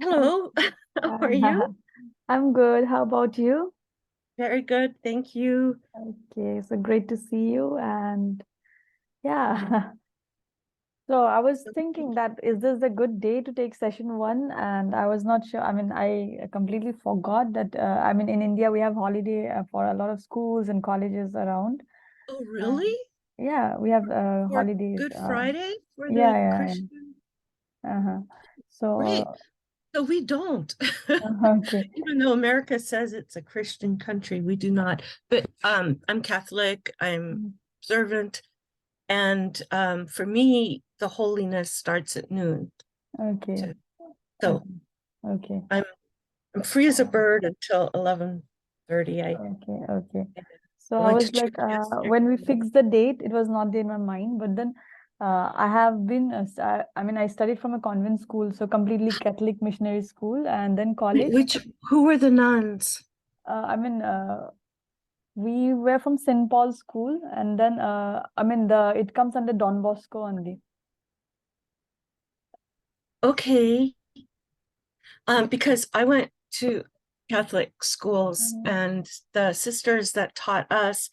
Hello, how are you? I'm good. How about you? Very good, thank you. Okay, so great to see you. And yeah, so I was thinking that is this a good day to take session one? And I was not sure. I mean, I completely forgot that. I mean, in India, we have holiday for a lot of schools and colleges around. Oh, really? Um, yeah, we have For holidays. Good Friday for Yeah, the yeah, Christian? yeah. So, Great. So we don't. okay, Even though America says it's a Christian country, we do not. But I'm Catholic, I'm observant, and for me, the holiness starts at noon. okay, To, so okay, okay. I'm I'm free as a bird until 11:30. Okay, okay. So I I went was to church like, yesterday. when we fixed the date, it was not there in my mind. But then I have been, I mean, I studied from a convent school, so completely Catholic missionary school, and then college. Who were the nuns? I mean, we were from St. Paul's School, and then I mean, it comes under Don Bosco only. Okay. Because I went to Catholic schools, Mhm. and the sisters that taught us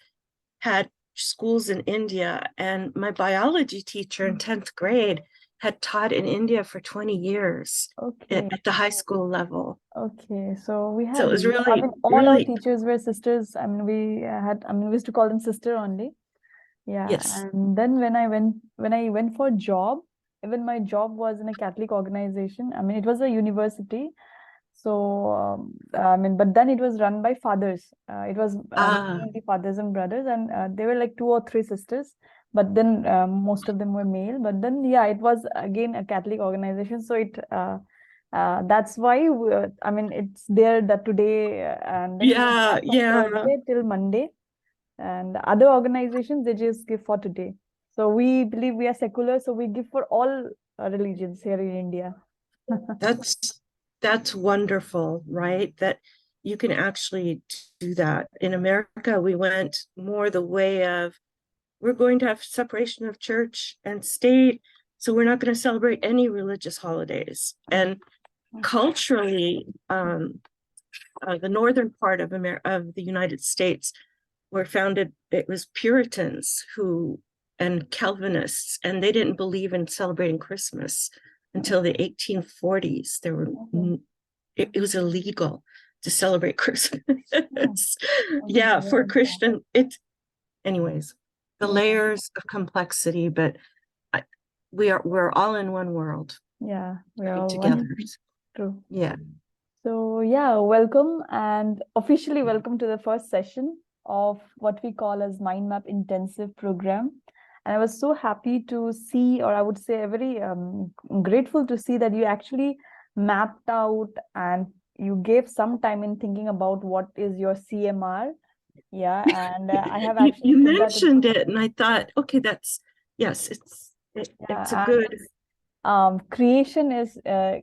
had schools in India, and my biology teacher in 10th grade had taught in India for 20 years Okay, at the high school level. okay. So we So had, it was I really, mean, all our really, teachers were sisters. I mean, I mean, we used to call them sister only. Yeah, yes. and then when I went for a job, even my job was in a Catholic organization. I mean, it was a university. So I mean, but then it was run by fathers. It was Ah, mainly fathers and brothers, and they were like two or three sisters. But then most of them were male. But then yeah, it was again a Catholic organization. So that's why I mean it's there that today and then we yeah, have from yeah. Thursday till Monday, and other organizations they just give for today. So we believe we are secular, so we give for all religions here in India. That's that's wonderful, right? That you can actually do that. In America, we went more the way of we're going to have separation of church and state, so we're not going to celebrate any religious holidays. And culturally, the northern part of of the United States were founded. It was Puritans who and Calvinists, and they didn't believe in celebrating Christmas until the 1840s. There were Okay. it was illegal to celebrate Christmas. Oh, Yeah, for okay. Christian, it's anyways, the Yeah, layers of complexity, but I, we're all in one world yeah, we are working all together. one. True. Yeah. So yeah, welcome and officially welcome to the first session of what we call as Mind Map Intensive Program. And I was so happy to see, or I would say very grateful to see that you actually mapped out and you gave some time in thinking about what is your CMR. Yeah, and I have actually You put that in. mentioned it, and I thought, okay, that's yes, it's a Yeah, and good. it's creation is a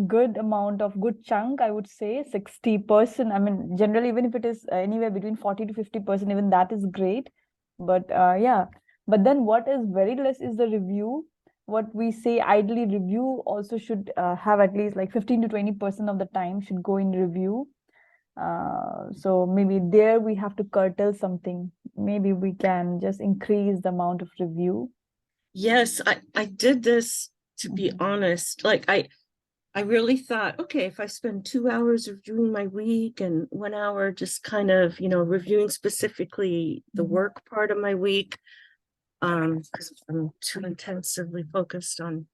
good amount of good chunk, I would say 60%. I mean, generally, even if it is anywhere between 40 to 50%, even that is great. But yeah, but then what is very less is the review. What we say ideally review also should have at least like 15 to 20% of the time should go in review. So maybe there we have to curtail something. Maybe we can just increase the amount of review. Yes, I did this to be Mhm. honest. Like I really thought, okay, if I spend 2 hours reviewing my week and 1 hour just kind of, reviewing specifically the Mhm. work part of my week, because I'm too intensively focused on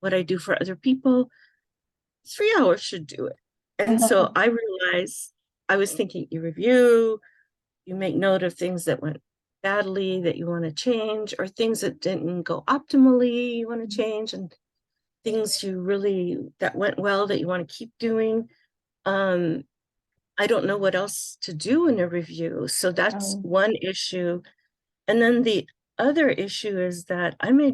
what I do for other people, 3 hours should do it. And so I realized I was thinking you review, you make note of things that went badly that you want to change, or things that didn't go optimally you want to change, and things you really that went well that you want to keep doing. Um, I don't know what else to do in a review. So that's Oh. one issue. And then the other issue is that I may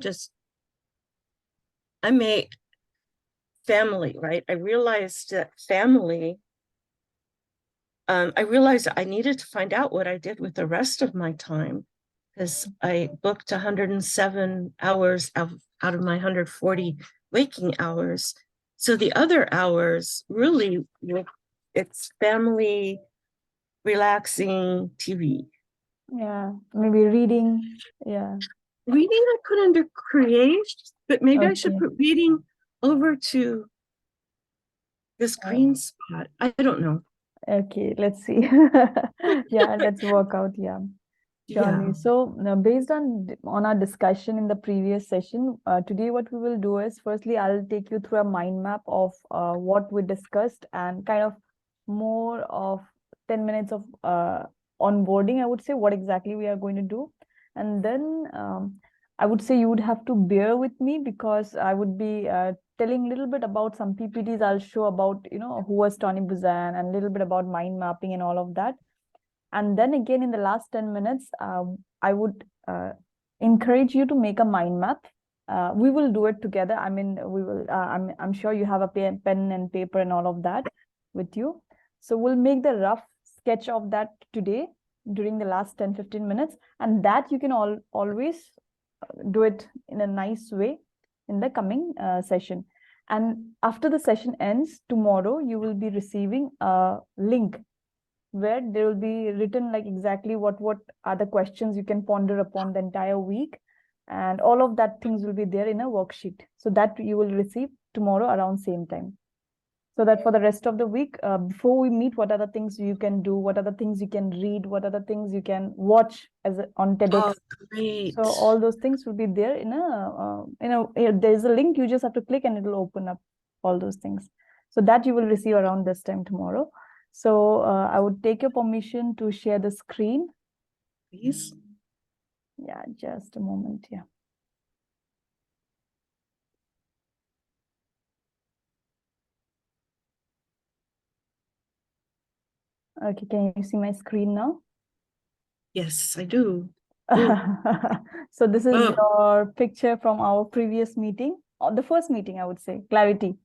family, right? I realized that family, I realized I needed to find out what I did with the rest of my time because I booked 107 hours out of my 140 waking hours. So the other hours really, it's family, relaxing TV. Yeah, maybe reading. Yeah. Reading I put under create, but maybe I should Okay. put reading over to this Uh, green spot. I don't know. Okay, let's see. Yeah, let's work out. Yeah, Yeah. surely. So, based on our discussion in the previous session, today what we will do is firstly, I'll take you through a mind map of what we discussed and kind of more of 10 minutes of onboarding, I would say, what exactly we are going to do. And then I would say you would have to bear with me because I would be telling a little bit about some PPTs I'll show about, who was Tony Buzan and a little bit about mind mapping and all of that. And then again, in the last 10 minutes, I would encourage you to make a mind map. We will do it together. I mean, we will, I'm sure you have a pen and paper and all of that with you. So we'll make the rough sketch of that today during the last 10-15 minutes. And that you can always do it in a nice way in the coming session. And after the session ends tomorrow, you will be receiving a link where there will be written like exactly what are the questions you can ponder upon the entire week, and all of that things will be there in a worksheet, so that you will receive tomorrow around same time, so that for the rest of the week, before we meet, what are the things you can do, what are the things you can read, what are the things you can watch on TEDx. Oh, great. So all those things will be there in there's a link, you just have to click and it will open up all those things. So that you will receive around this time tomorrow. So I would take your permission to share the screen. Please. Yeah, just a moment. Yeah. Okay, can you see my screen now? Yes, I do. Ooh. So this is Oh, your picture from our previous meeting, or the first meeting, I would say, clarity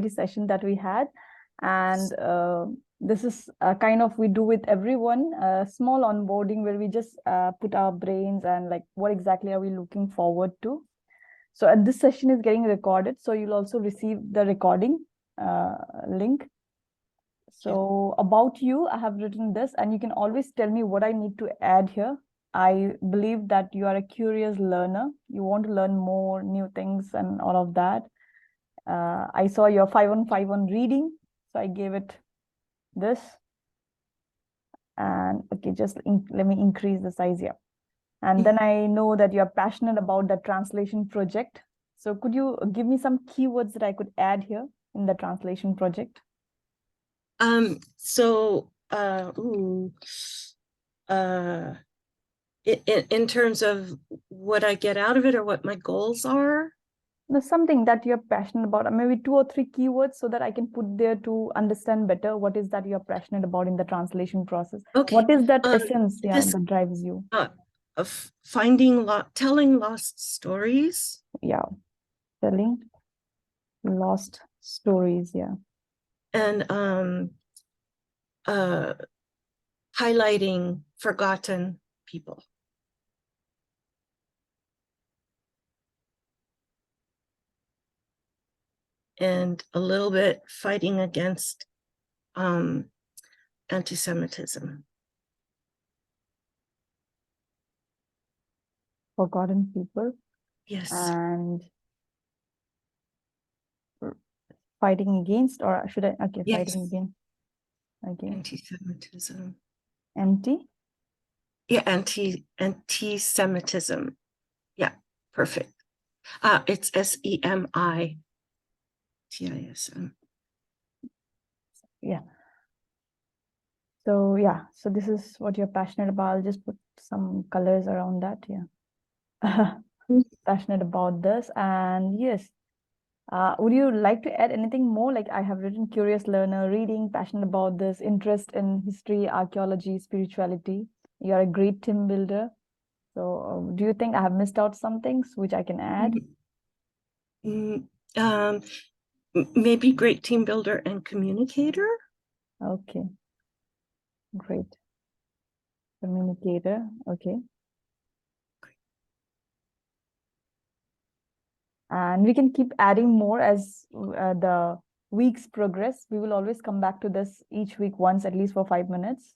session that we had. And this is kind of we do with everyone, a small onboarding where we just put our brains and like what exactly are we looking forward to. So this session is getting recorded, so you'll also receive the recording link. So about you, I have written this, and you can always tell me what I need to add here. I believe that you are a curious learner. You want to learn more new things and all of that. I saw your 5151 reading, so I gave it this. And okay, just let me increase the size here. And then I know that you're passionate about the translation project. So could you give me some keywords that I could add here in the translation project? So, in terms of what I get out of it or what my goals are. There's something that you're passionate about, maybe 2 or 3 keywords so that I can put there to understand better what is that you're passionate about in the translation process. Okay. What is that essence, This, that drives you? of telling lost stories. Yeah, telling lost stories. Yeah. And highlighting forgotten people. And a little bit fighting against anti-Semitism. Forgotten people. Yes. And fighting against, or should I? Okay, Yes. fighting against. Okay. Anti-Semitism. Empty. Yeah, anti-Semitism. Yeah, perfect. It's SEMITISM. Yeah. So yeah, so this is what you're passionate about. I'll just put some colors around that. Yeah. Passionate about this. And yes, would you like to add anything more? Like I have written curious learner, reading, passionate about this, interest in history, archaeology, spirituality. You're a great team builder. So do you think I have missed out some things which I can add? Maybe great team builder and communicator. Okay, great. Communicator, okay. And we can keep adding more as the weeks progress. We will always come back to this each week once, at least for 5 minutes.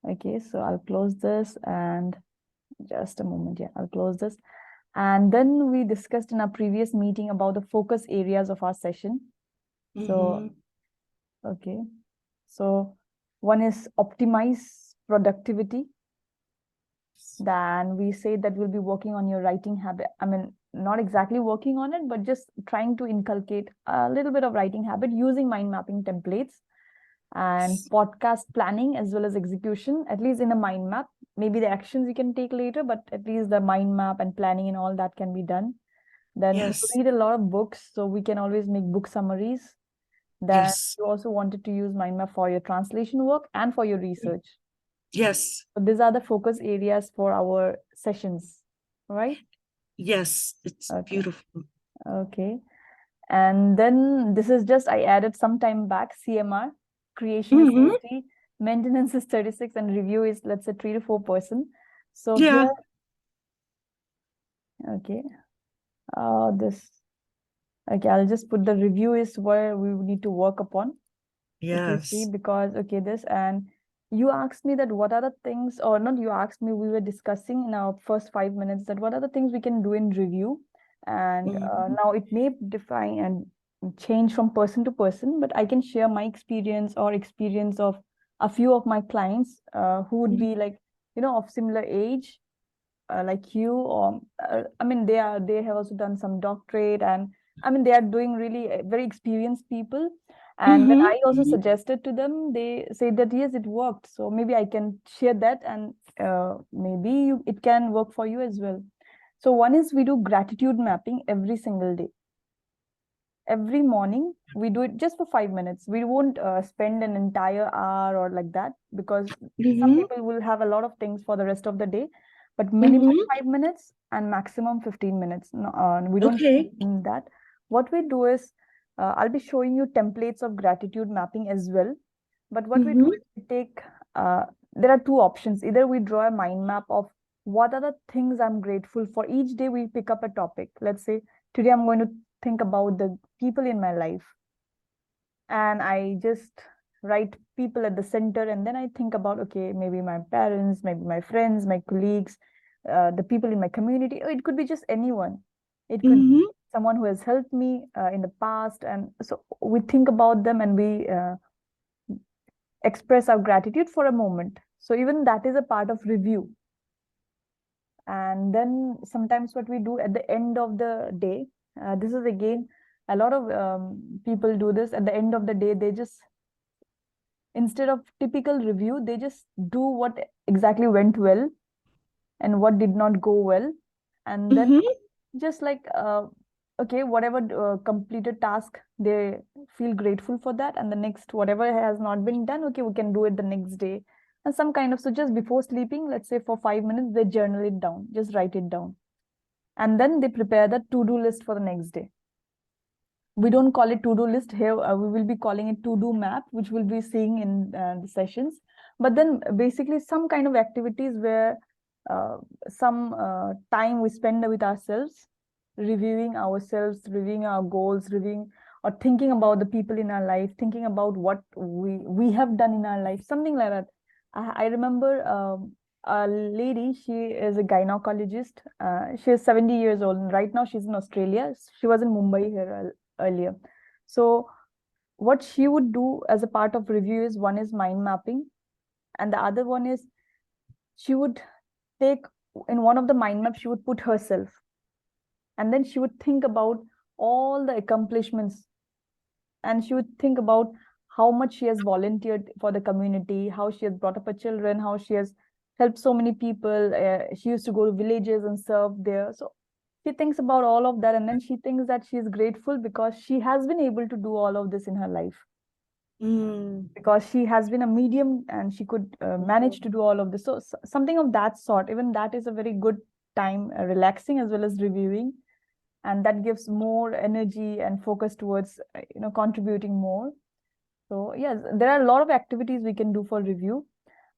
Okay, so I'll close this and just a moment. Yeah, I'll close this. And then we discussed in our previous meeting about the focus areas of our session. So, okay. So one is optimize productivity. Then we say that we'll be working on your writing habit. I mean, not exactly working on it, but just trying to inculcate a little bit of writing habit using mind mapping templates and podcast planning as well as execution, at least in a mind map. Maybe the actions you can take later, but at least the mind map and planning and all that can be done. Then you Yes. read a lot of books, so we can always make book summaries. Then Yes. you also wanted to use mind map for your translation work and for your research. Yes. So these are the focus areas for our sessions, right? Yes. It's Okay. beautiful. Okay. And then this is just, I added some time back, CMR, creation is Mm-hmm. 60, maintenance is 36, and review is, let's say, 3 to 4%. So Yeah. here, okay, this, okay, I'll just put the review is where we need to work upon. If you see, Yes. because, okay, this, and you asked me that what are the things, or not you asked me, we were discussing in our first 5 minutes that what are the things we can do in review. And Mm-hmm. now it may define and change from person to person, but I can share my experience or experience of a few of my clients who would be like, of similar age, like you, or I mean, they have also done some doctorate, and I mean, they are doing really very experienced people. And when I also Mm-hmm. suggested to them, they say that yes, it worked. So maybe I can share that, and maybe it can work for you as well. So one is we do gratitude mapping every single day. Every morning we do it just for 5 minutes. We won't spend an entire hour or like that, because some Mm-hmm. people will have a lot of things for the rest of the day, but minimum Mm-hmm. 5 minutes and maximum 15 minutes. No, we don't Okay. need that. What we do is, I'll be showing you templates of gratitude mapping as well. But what we do Mm-hmm. is we take, there are two options. Either we draw a mind map of what are the things I'm grateful for. Each day we pick up a topic. Let's say today I'm going to think about the people in my life, and I just write people at the center, and then I think about, okay, maybe my parents, maybe my friends, my colleagues, the people in my community, or it could be just anyone. It could be Mm-hmm. someone who has helped me in the past, and so we think about them and we express our gratitude for a moment. So even that is a part of review. And then sometimes what we do at the end of the day, this is again, a lot of people do this at the end of the day. They just, instead of typical review, they just do what exactly went well and what did not go well. And then Mm-hmm. just like, okay, whatever completed task, they feel grateful for that. And the next, whatever has not been done, okay, we can do it the next day. And some kind of, so just before sleeping, let's say for 5 minutes, they journal it down, just write it down. And then they prepare the to-do list for the next day. We don't call it to-do list here. We will be calling it to-do map, which we'll be seeing in the sessions. But then basically some kind of activities where some time we spend with ourselves, reviewing ourselves, reviewing our goals, reviewing or thinking about the people in our life, thinking about what we have done in our life, something like that. I remember a lady, she is a gynecologist. She is 70 years old, and right now she's in Australia. She was in Mumbai here earlier. So what she would do as a part of review is, one is mind mapping, and the other one is she would take, in one of the mind maps, she would put herself, and then she would think about all the accomplishments, and she would think about how much she has volunteered for the community, how she has brought up her children, how she has helped so many people. She used to go to villages and serve there. So she thinks about all of that, and then she thinks that she is grateful because she has been able to do all of this in her life, Mm. because she has been a medium and she could manage to do all of this. So something of that sort, even that is a very good time, relaxing as well as reviewing, and that gives more energy and focus towards contributing more. So yes, there are a lot of activities we can do for review.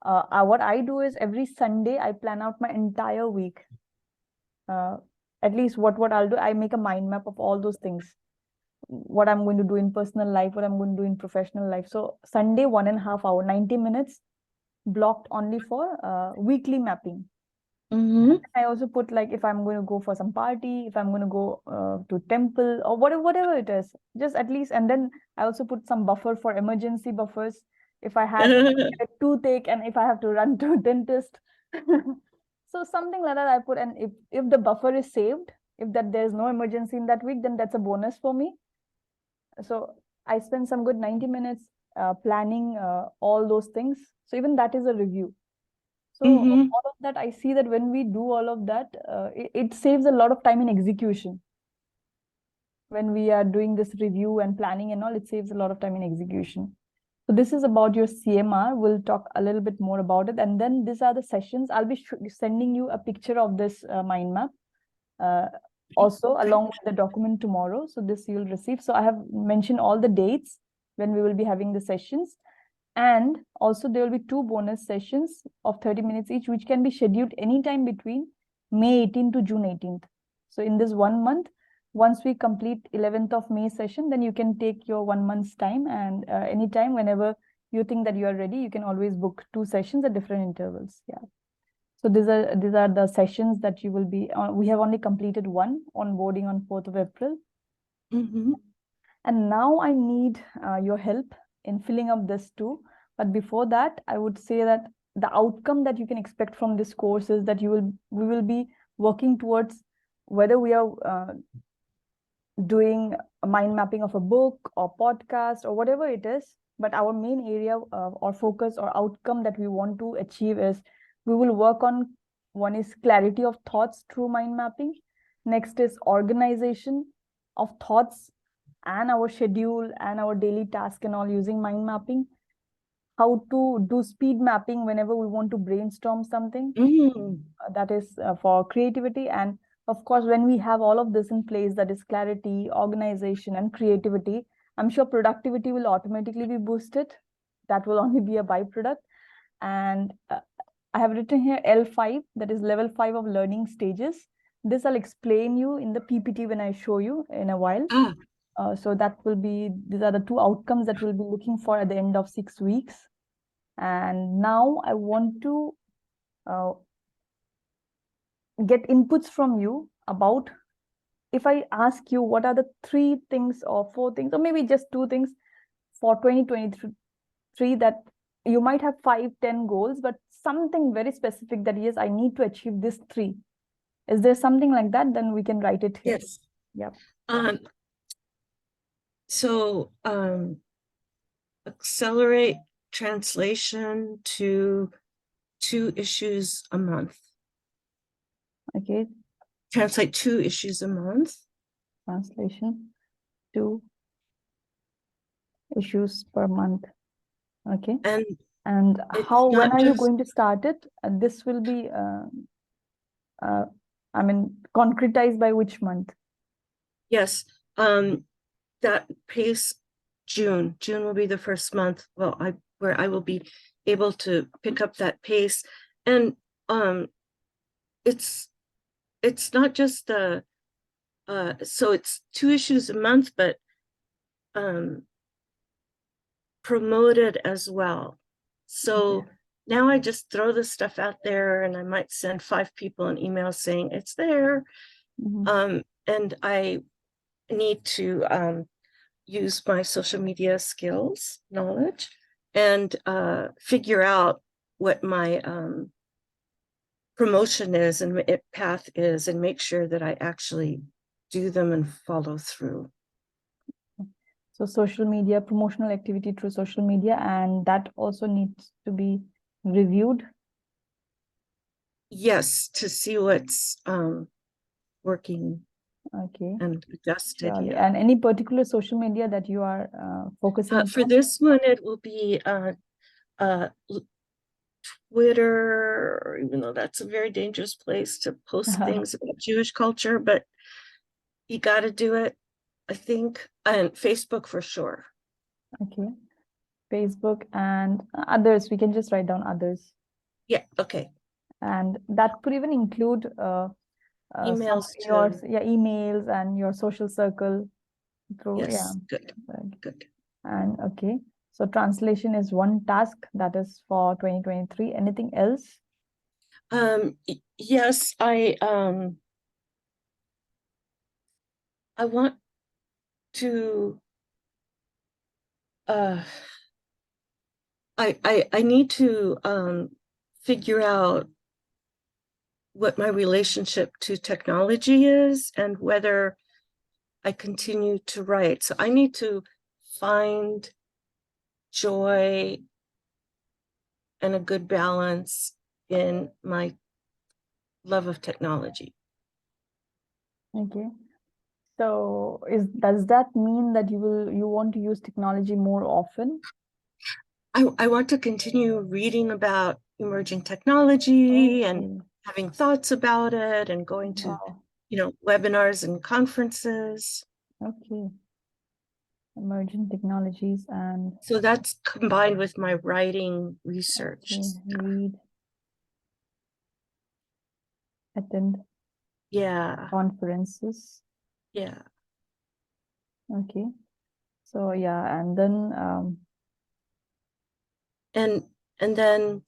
What I do is every Sunday I plan out my entire week. at least what I'll do, I make a mind map of all those things, what I'm going to do in personal life, what I'm going to do in professional life. So Sunday, 1.5 hour, 90 minutes blocked only for weekly mapping. Mm-hmm. I also put, like, if I'm going to go for some party, if I'm going to go to temple or whatever it is, just at least. And then I also put some buffer for emergency buffers. If I had a toothache and if I have to run to a dentist. So something like that I put. And if the buffer is saved, if that there's no emergency in that week, then that's a bonus for me. So I spend some good 90 minutes planning all those things. So even that is a review. So Mm-hmm. all of that, I see that when we do all of that, it saves a lot of time in execution. When we are doing this review and planning and all, it saves a lot of time in execution. So this is about your CMR. We'll talk a little bit more about it. And then these are the sessions. I'll be sending you a picture of this mind map also along with the document tomorrow. So this you'll receive. So I have mentioned all the dates when we will be having the sessions. And also there will be 2 bonus sessions of 30 minutes each, which can be scheduled anytime between May 18th to June 18th. So in this 1 month, once we complete 11th of May session, then you can take your 1 month's time, and anytime, whenever you think that you are ready, you can always book 2 sessions at different intervals. Yeah. So these are the sessions that you will be, we have only completed one onboarding on 4th of April. Mm-hmm. And now I need your help in filling up this too. But before that, I would say that the outcome that you can expect from this course is that we will be working towards, whether we are doing a mind mapping of a book or podcast or whatever it is, but our main area or focus or outcome that we want to achieve is, we will work on, one is clarity of thoughts through mind mapping. Next is organization of thoughts and our schedule and our daily task and all using mind mapping. How to do speed mapping whenever we want to brainstorm something. Mm-hmm. That is for creativity. And of course, when we have all of this in place, that is clarity, organization, and creativity, I'm sure productivity will automatically be boosted. That will only be a byproduct. And I have written here L5, that is level 5 of learning stages. This I'll explain you in the PPT when I show you in a while. Ah. So that will be, these are the 2 outcomes that we'll be looking for at the end of 6 weeks. And now I want to get inputs from you about, if I ask you what are the 3 things or 4 things, or maybe just 2 things for 2023, that you might have 5-10 goals, but something very specific that, yes, I need to achieve this 3. Is there something like that? Then we can write it here. Yes. Yeah. So accelerate translation to 2 issues a month. Okay. Translate 2 issues a month. Translation, 2 issues per month. Okay. And how, when are you going to start it? This will be, I mean, concretized by which month? Yes. That pace, June will be the first month. Well, where I will be able to pick up that pace. And it's not just the so it's 2 issues a month, but promoted as well. So now I just throw this stuff out there, and I might send 5 people an email saying it's there. And I need to use my social media skills, knowledge, and figure out what my promotion is and path is, and make sure that I actually do them and follow through. So social media, promotional activity through social media, and that also needs to be reviewed. Yes, to see what's working. Okay. And adjusted. Yeah. And any particular social media that you are focusing for on? this one, it will be Twitter, even though that's a very dangerous place to post things about Jewish culture, but you got to do it, I think. And Facebook for sure. Okay. Facebook and others. We can just write down others. Yeah. Okay. And that could even include Emails your too. emails and your social circle through Yes, good, Right. good. And okay, so translation is one task that is for 2023. Anything else? Yes, I want to uh I need to figure out what my relationship to technology is and whether I continue to write. So I need to find joy and a good balance in my love of technology. Okay. So does that mean that you want to use technology more often? I want to continue reading about emerging technology and Okay. having thoughts about it and going to, Wow. webinars and conferences. Okay. Emerging technologies and So that's combined with my writing research okay, stuff. read, attend Yeah, conferences. yeah. Okay. So yeah, and then And then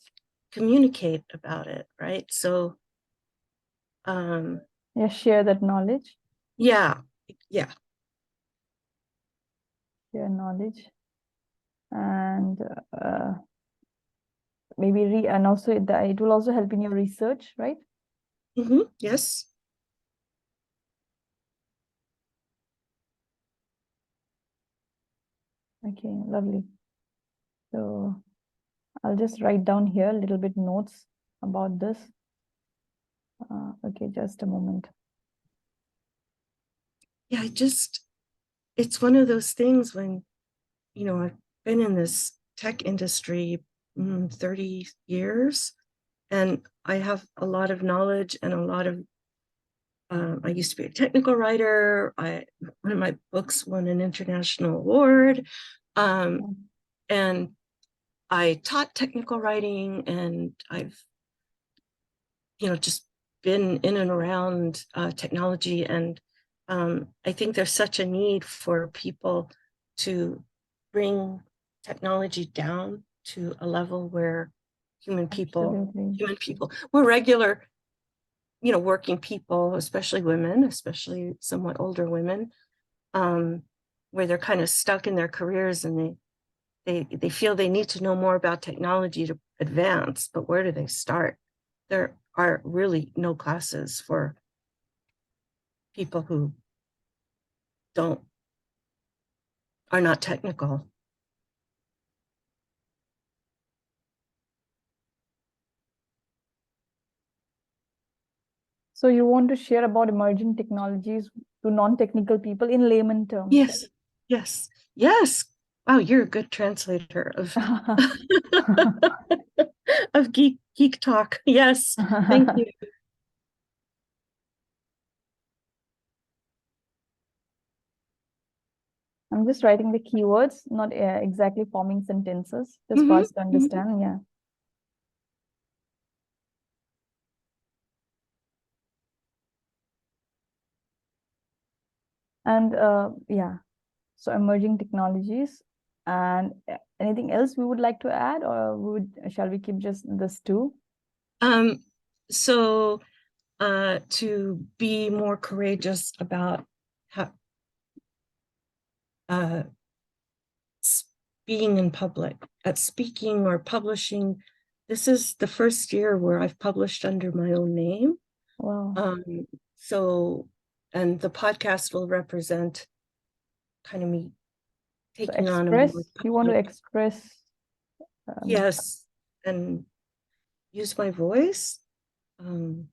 communicate about it, right? So yeah, share that knowledge, yeah, yeah. share knowledge, and maybe and also it will also help in your research, right? Yes. Okay, lovely. So I'll just write down here a little bit notes about this. Okay, just a moment. Yeah, it's one of those things when, I've been in this tech industry 30 years, and I have a lot of knowledge and a lot of, I used to be a technical writer. One of my books won an international award. And I taught technical writing, and I've, just been in and around technology. And I think there's such a need for people to bring technology down to a level where Absolutely. we're regular, working people, especially women, especially somewhat older women, where they're kind of stuck in their careers, and they feel they need to know more about technology to advance, but where do they start? There are really no classes for people who don't are not technical. So you want to share about emerging technologies to non-technical people in layman terms, Yes, yes, yes. Wow, you're a good translator of right? of geek talk. Yes, thank you. I'm just writing the keywords, not exactly forming sentences, just for Mhm, us to mhm. understand. Yeah. And yeah, so emerging technologies and anything else we would like to add, or shall we keep just this two? Um, so to be more courageous about how, uh, being in public, at speaking or publishing. This is the first year where I've published under my own name. Wow. So, and the podcast will represent kind of me So taking on a more express, you want to public, express yes, and use my voice. Um,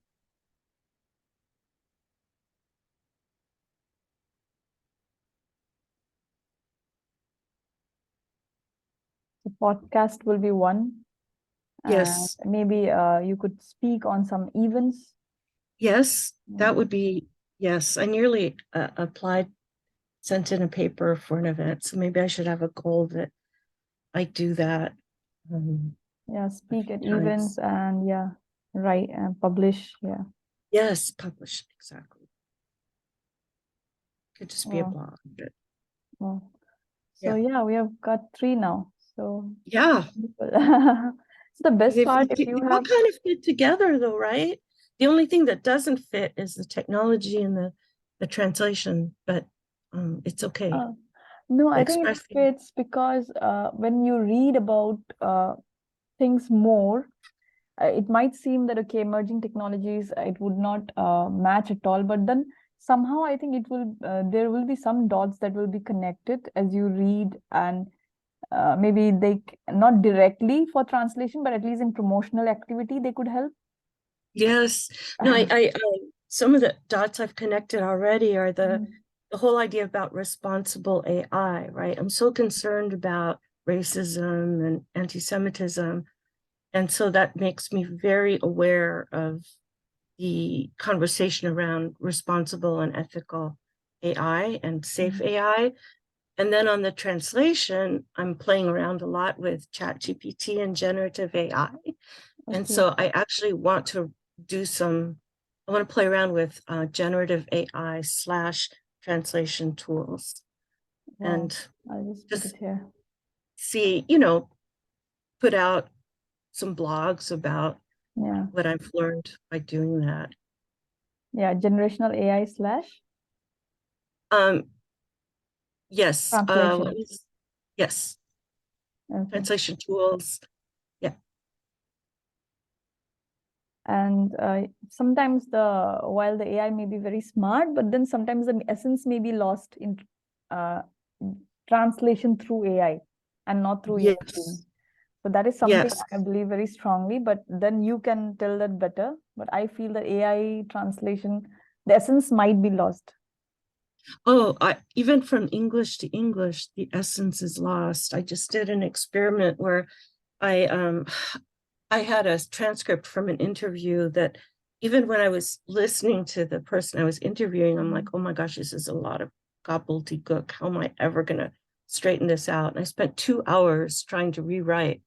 the podcast will be one, and yes, maybe you could speak on some events. yes, Yeah. that would be, yes. I nearly applied, sent in a paper for an event, so maybe I should have a goal that I do that Yeah, a speak few at events times. and yeah, write and publish. Yeah. Yes, publish, exactly. Could just be a Wow. blog, but Wow. So yeah. yeah, we have got 3 now. So Yeah. beautiful. So the best part, if They you all have, kind of fit together though, right? The only thing that doesn't fit is the technology and the translation, but it's okay. uh, no, The I think it expressing. fits because when you read about things more, it might seem that okay, emerging technologies, it would not match at all, but then somehow I think it will, there will be some dots that will be connected as you read, and maybe not directly for translation, but at least in promotional activity they could help. Yes. No, some of the dots I've connected already are the whole idea about responsible AI, right? I'm so concerned about racism and anti-Semitism. And so that makes me very aware of the conversation around responsible and ethical AI and safe AI. And then on the translation, I'm playing around a lot with ChatGPT and generative AI. And Okay. so I actually want to I want to play around with generative AI / translation tools Wow. and I'll just put it just here. see, put out some blogs about Yeah. what I've learned by doing that. Yeah. Generational AI slash Um, yes, translation. yes, Okay. translation tools. Yeah. And sometimes while the AI may be very smart, but then sometimes the essence may be lost in uh, translation through AI and not through human Yes. being. So that is something Yes. I believe very strongly, but then you can tell that better. But I feel that AI translation, the essence might be lost. Oh, even from English to English, the essence is lost. I just did an experiment where I I had a transcript from an interview that even when I was listening to the person I was interviewing, I'm like, oh my gosh, this is a lot of gobbledygook. How am I ever gonna straighten this out? And I spent 2 hours trying to rewrite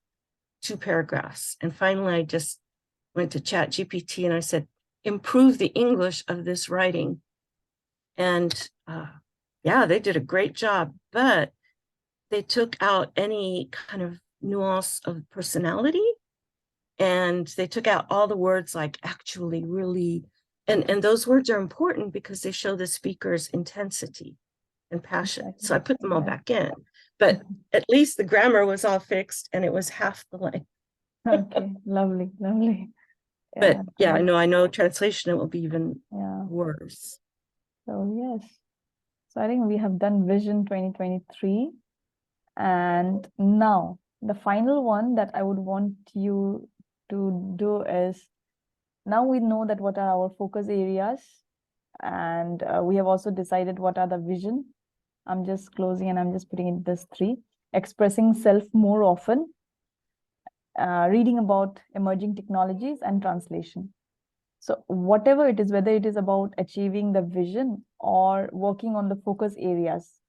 2 paragraphs. And finally I just went to ChatGPT and I said, improve the English of this writing. And yeah, they did a great job, but they took out any kind of nuance of personality, and they took out all the words like actually, really, and those words are important because they show the speaker's intensity and passion. So I Exactly. put them all Yeah. back in, but at least the grammar was all fixed and it was half the length. Okay. Lovely. Lovely. But Yeah. yeah, I know translation, it will be even Yeah. worse. So yes. So I think we have done Vision 2023. And now the final one that I would want you to do is, now we know that what are our focus areas, and we have also decided what are the vision. I'm just closing and I'm just putting in this 3: expressing self more often, reading about emerging technologies, and translation. So whatever it is, whether it is about achieving the vision or working on the focus areas,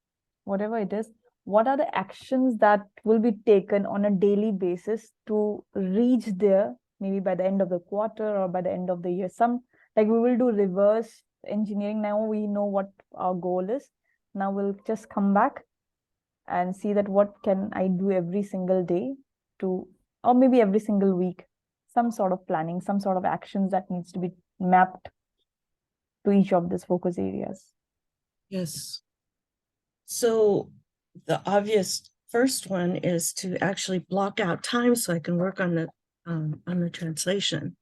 whatever it is, what are the actions that will be taken on a daily basis to reach there, maybe by the end of the quarter or by the end of the year? Some, like, we will do reverse engineering. Now we know what our goal is. Now we'll just come back and see that what can I do every single day to, or maybe every single week, some sort of planning, some sort of actions that needs to be mapped to each of these focus areas. Yes. So the obvious first one is to actually block out time so I can work on the translation.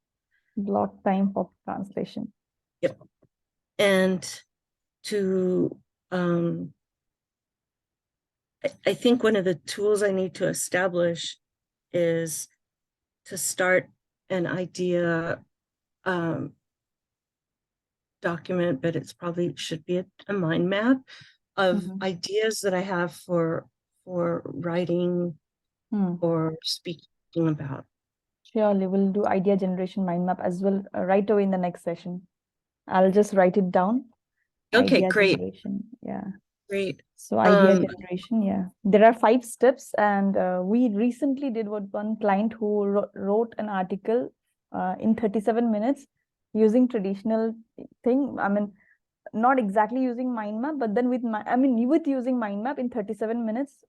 Block time for translation. Yep. And to I think one of the tools I need to establish is to start an idea document, but it's probably should be a mind map of ideas that I have for writing or speaking about. Surely we'll do idea generation mind map as well right away in the next session. I'll just write it down. Okay, Idea great, generation. Yeah. great. So idea generation, yeah. There are 5 steps, and we recently did what one client who wrote an article in 37 minutes using traditional thing. I mean, not exactly using mind map, but then with with using mind map in 37 minutes,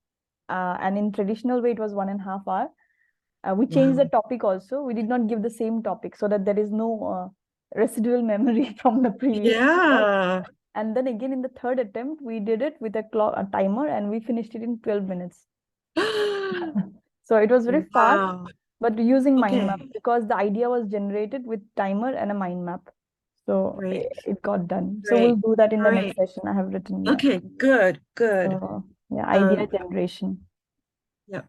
and in traditional way it was 1.5 hour. We changed the Wow. topic also. We did not give the same topic so that there is no residual memory from the previous work. Yeah. And then again in the third attempt, we did it with a clock, a timer, and we finished it in 12 minutes. So it was very fast, Wow. but using mind map Okay. because the idea was generated with timer and a mind map. So Great. it got done. So we'll Great. do that in the next Great. session. I have written, yeah. Okay. Good. Good. So yeah, idea Um, generation. yeah.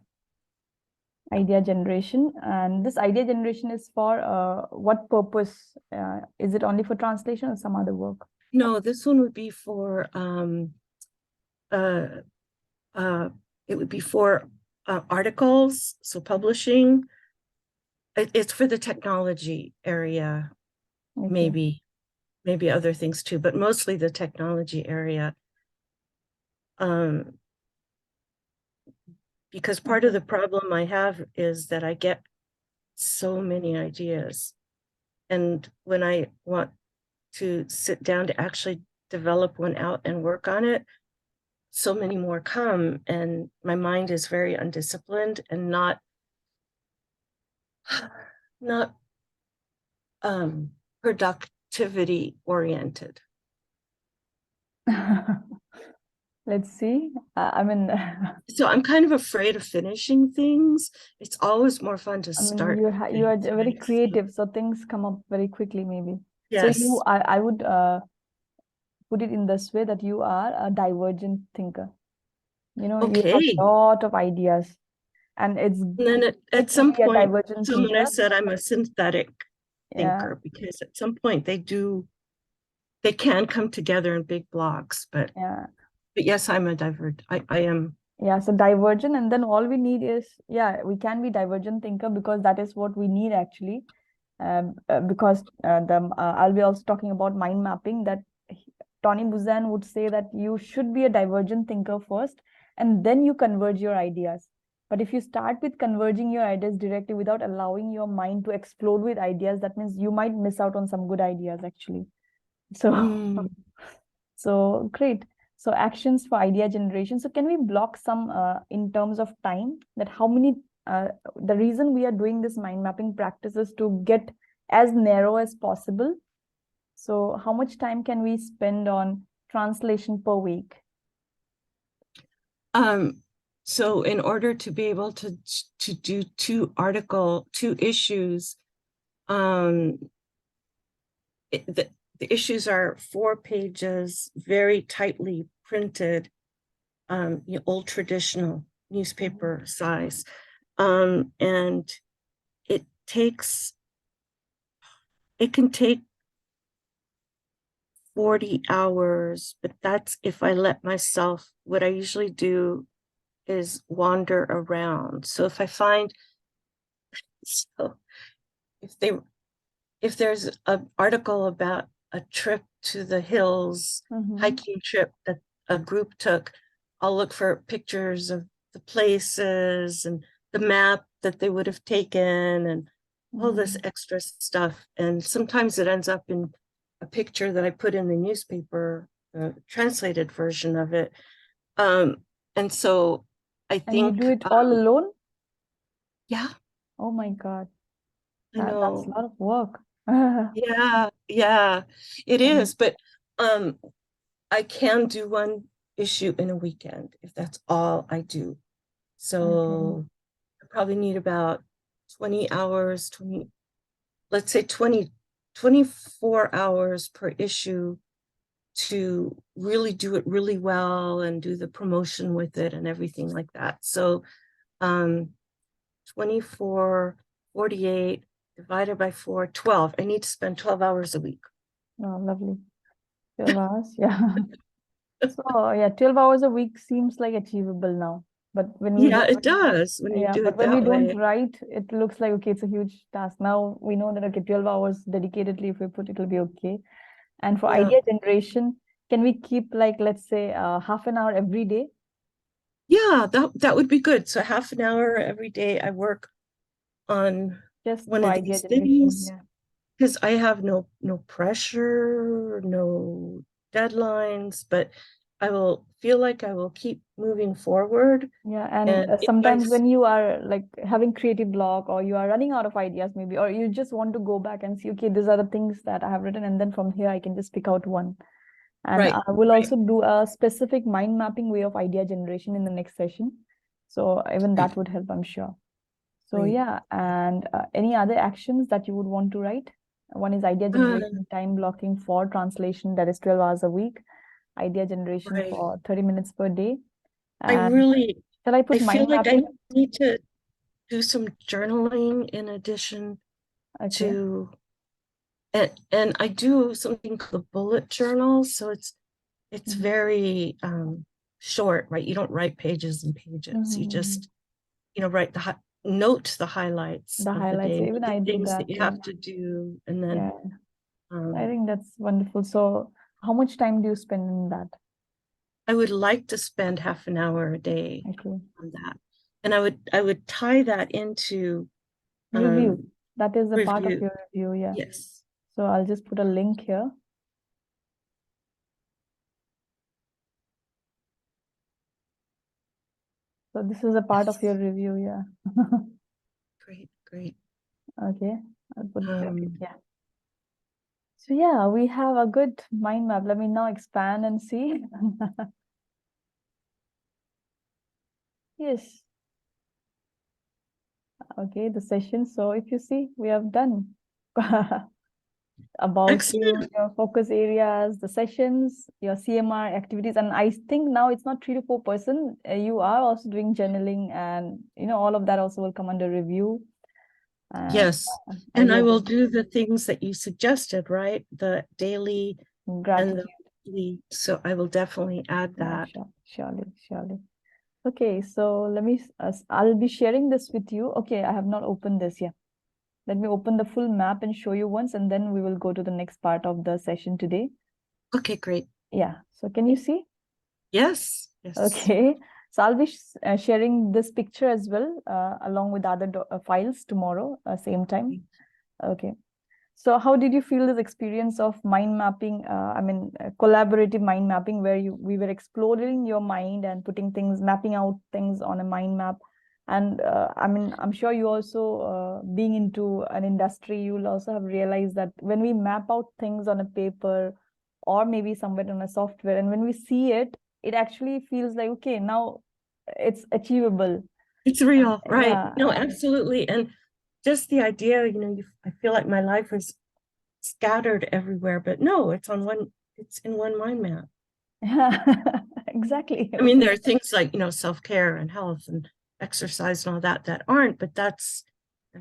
Idea generation. And this idea generation is for what purpose? Is it only for translation or some other work? No, this one would be for uh it would be for articles, so publishing. It's for the technology area, Okay. maybe other things too, but mostly the technology area. Because part of Okay. the problem I have is that I get so many ideas. And when I want to sit down to actually develop one out and work on it, so many more come, and my mind is very undisciplined and not productivity oriented. Let's see. I mean, So I'm kind of afraid of finishing things. It's always more fun to I mean, start you are things, very right? So, creative, so things come up very quickly, maybe. So yes. I would put it in this way that you are a divergent thinker. You have Okay. a lot of ideas, and it's And then at great to some be a point, divergent someone thinker. has said I'm a synthetic Yeah, thinker because at some point they can come together in big blocks, yeah. but yes, I'm a divert. I am. Yeah, so divergent, and then all we need is, yeah, we can be divergent thinker because that is what we need actually. Because I'll be also talking about mind mapping that Tony Buzan would say that you should be a divergent thinker first, and then you converge your ideas. But if you start with converging your ideas directly without allowing your mind to explode with ideas, that means you might miss out on some good ideas actually. So Mm, so great. So actions for idea generation. So can we block some in terms of time that how many the reason we are doing this mind mapping practice is to get as narrow as possible. So how much time can we spend on translation per week? um, so in order to be able to do two issues, um, the issues are 4 pages, very tightly printed, old traditional newspaper size. And it takes, it can take 40 hours, but that's if I let myself. What I usually do is wander around. So if I find, so if they, if there's an article about a trip to the hills, Mm-hmm. hiking trip that a group took, I'll look for pictures of the places and the map that they would have taken and all this Mm-hmm. extra stuff. And sometimes it ends up in a picture that I put in the newspaper, the translated version of it. Um, and so I And you do think, it all alone? yeah, Oh my God, I that's a know. lot of work. Yeah, it Um, is. But um, I can do one issue in a weekend if that's all I do. okay. So I probably need about 20 hours, let's say 24 hours per issue to really do it really well and do the promotion with it and everything like that. So um 24, 48 divided by 4, 12. I need to spend 12 hours a week. Oh, lovely. 12 hours. Yeah. So yeah, 12 hours a week seems like achievable now. But when we Yeah, don't, it does when you yeah, do but it when we that don't way. write, it looks like, okay, it's a huge task. Now we know that, okay, 12 hours dedicatedly, if we put, it'll be okay. And for Yeah. idea generation, can we keep like, let's say, half an hour every day Yeah, that would be good. So half an hour every day I work on just one for of idea these generation? things. Yeah. because I have no pressure, no deadlines, but I will feel like I will keep moving forward. Yeah, and And if I, sometimes when you are like having creative block, or you are running out of ideas maybe, or you just want to go back and see, okay, these are the things that I have written, and then from here I can just pick out one. And right, I will right, also do a specific mind mapping way of idea generation in the next session. So even right, that would help, I'm sure. So right. yeah, and any other actions that you would want to write? One is idea generation, time blocking for translation, that is 12 hours a week, idea generation Right. for 30 minutes per day. I And really, shall I I put feel mind like I mapping? need to do some journaling in addition Okay. to, and I do something called a bullet journal. So it's Mhm. very short, right? You don't write pages and pages. You Mhm. just, write note the highlights The of the highlights, day, even the I do things that. that you Yeah. have to do, and then Yeah. I um, think that's wonderful. So how much time do you spend in that? I would like to spend half an hour a day Okay. on that, and I would tie that into Review. um, That is a part of review. your review. Yeah. Yes. So I'll just put a link here. So this is a part of your Yes. review. Yeah. Great, great. Okay. I'll put it there. Okay. Um, Yeah. So yeah, we have a good mind map. Let me now expand and see. Yes. Okay, the session. So if you see, we have done about you, Excellent. your focus areas, the sessions, your CMR activities. And I think now it's not 3 to 4 person. You are also doing journaling, and all of that also will come under review. And Yes. And I idea will do the things that you suggested, right? The daily and the gratitude. weekly. So I will definitely add Yeah, that. sure, surely, surely. Okay, so let me, I'll be sharing this with you. Okay, I have not opened this yet. Let me open the full map and show you once, and then we will go to the next part of the session today. Okay, great. Yeah, so can you see? Yes. Yes. Okay, so I'll be sharing this picture as well, along with other files tomorrow, same time. Okay. So how did you feel this experience of mind mapping? Collaborative mind mapping, where we were exploring your mind and putting things, mapping out things on a mind map. And I'm sure you also, being into an industry, you'll also have realized that when we map out things on a paper or maybe somewhere on a software, and when we see it, it actually feels like, okay, now it's achievable. It's real, right? Yeah, No, absolutely. And just the idea, I feel like my life is scattered everywhere, but no, it's in one mind map. yeah, exactly. I mean, there are things like, self-care and health and exercise and all that aren't, but that's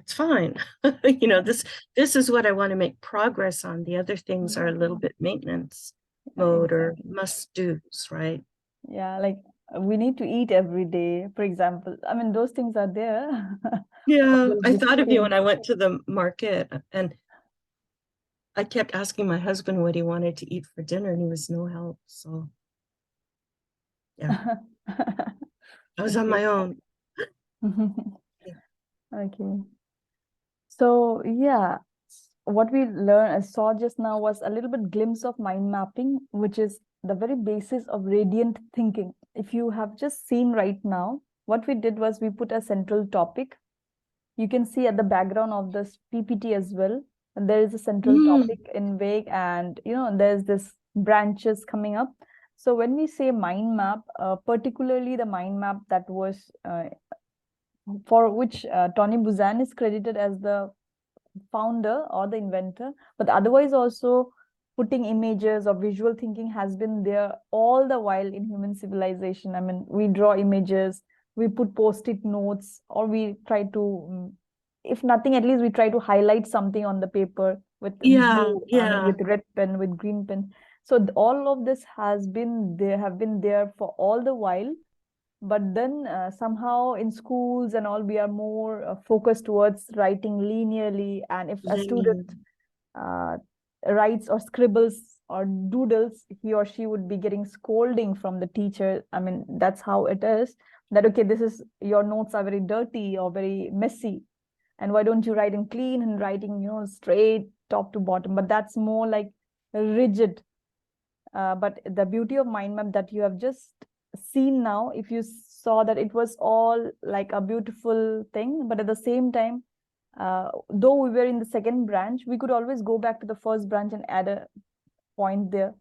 fine. This is what I want to make progress on. The other things are a little bit maintenance mode or Exactly. must do's, right? Yeah, like we need to eat every day, for example. I mean, those things are there. Or Yeah, will I be thought of you when changed. I went to the market, and I kept asking my husband what he wanted to eat for dinner, and he was no help. So yeah, I was on Okay. my own. Okay. So yeah, what we learned, saw just now was a little bit glimpse of mind mapping, which is the very basis of radiant thinking. If you have just seen right now, what we did was we put a central topic. You can see at the background of this PPT as well. And there is a central Mm, topic in vague, and there's this branches coming up. So when we say mind map, particularly the mind map that was for which Tony Buzan is credited as the founder or the inventor, but otherwise also putting images or visual thinking has been there all the while in human civilization. I mean, we draw images, we put post-it notes, or we try to, if nothing, at least we try to highlight something on the paper with yeah, blue, I mean, yeah. with red pen, with green pen. So all of this has been there, have been there for all the while. But then somehow in schools and all, we are more focused towards writing linearly. And if a student Linear. uh, writes or scribbles or doodles, he or she would be getting scolding from the teacher. I mean, that's how it is, that okay, this is, your notes are very dirty or very messy, and why don't you write in clean handwriting, straight, top to bottom, but that's more like rigid. But the beauty of mind map that you have just seen now, if you saw that it was all like a beautiful thing, but at the same time, though we were in the second branch, we could always go back to the first branch and add a point there,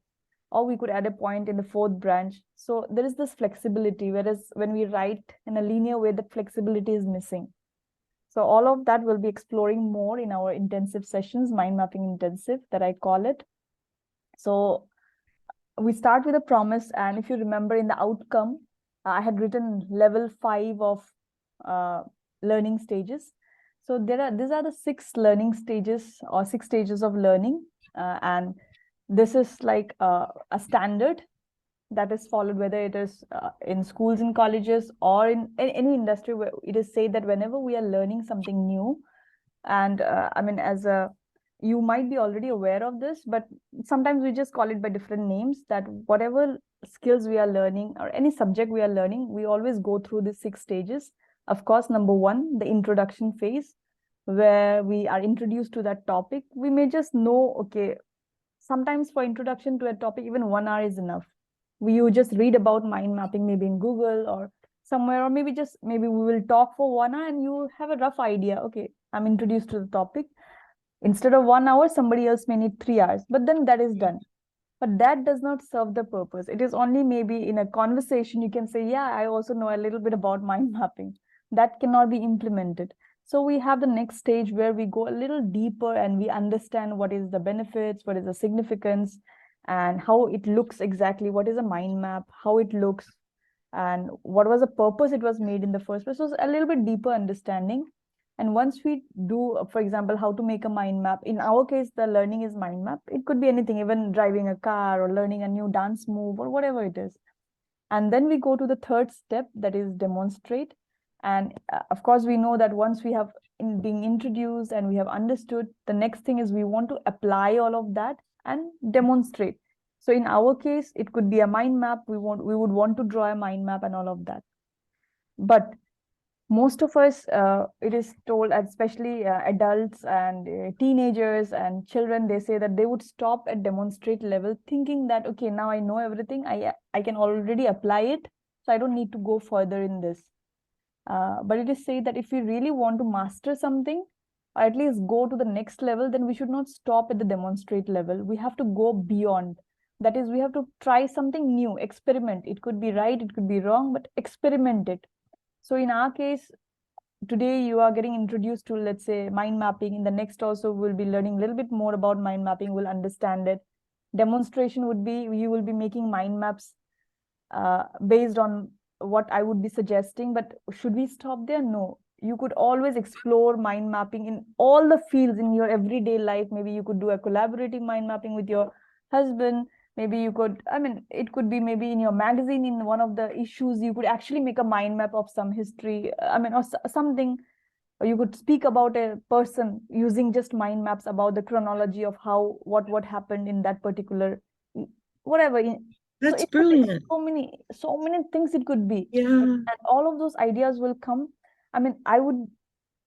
or we could add a point in the fourth branch. So there is this flexibility, whereas when we write in a linear way, the flexibility is missing. So all of that we'll be exploring more in our intensive sessions, mind mapping intensive that I call it. So we start with a promise, and if you remember in the outcome, I had written level 5 of learning stages. So these are the 6 learning stages, or 6 stages of learning, and this is like a standard that is followed, whether it is in schools and colleges or in any industry, where it is said that whenever we are learning something new, and I mean, you might be already aware of this, but sometimes we just call it by different names, that whatever skills we are learning or any subject we are learning, we always go through the 6 stages. Of course, number 1, the introduction phase, where we are introduced to that topic. We may just know, okay, sometimes for introduction to a topic, even 1 hour is enough. You just read about mind mapping, maybe in Google or somewhere, or maybe we will talk for 1 hour and you have a rough idea. Okay, I'm introduced to the topic. Instead of 1 hour, somebody else may need 3 hours, but then that is done. But that does not serve the purpose. It is only maybe in a conversation you can say, yeah, I also know a little bit about mind mapping. That cannot be implemented. So we have the next stage where we go a little deeper and we understand what is the benefits, what is the significance, and how it looks exactly, what is a mind map, how it looks, and what was the purpose it was made in the first place. So a little bit deeper understanding. And once we do, for example, how to make a mind map, in our case, the learning is mind map. It could be anything, even driving a car or learning a new dance move or whatever it is. And then we go to the third step, that is demonstrate. And of course, we know that once we have being introduced and we have understood, the next thing is we want to apply all of that and demonstrate. So in our case, it could be a mind map. We would want to draw a mind map and all of that. But most of us, it is told, especially adults and teenagers and children, they say that they would stop at demonstrate level, thinking that, okay, now I know everything, I can already apply it, so I don't need to go further in this. But it is said that if we really want to master something, or at least go to the next level, then we should not stop at the demonstrate level. We have to go beyond. That is, we have to try something new, experiment. It could be right, it could be wrong, but experiment it. So in our case, today you are getting introduced to, let's say, mind mapping. In the next also, we'll be learning a little bit more about mind mapping. We'll understand it. Demonstration would be, you will be making mind maps based on what I would be suggesting. But should we stop there? No. You could always explore mind mapping in all the fields in your everyday life. Maybe you could do a collaborative mind mapping with your husband. Maybe you could, I mean, it could be maybe in your magazine, in one of the issues, you could actually make a mind map of some history, I mean, or something. Or you could speak about a person using just mind maps about the chronology of how, what happened in that particular, whatever. That's so brilliant. So many things it could be. Yeah. And all of those ideas will come. I mean,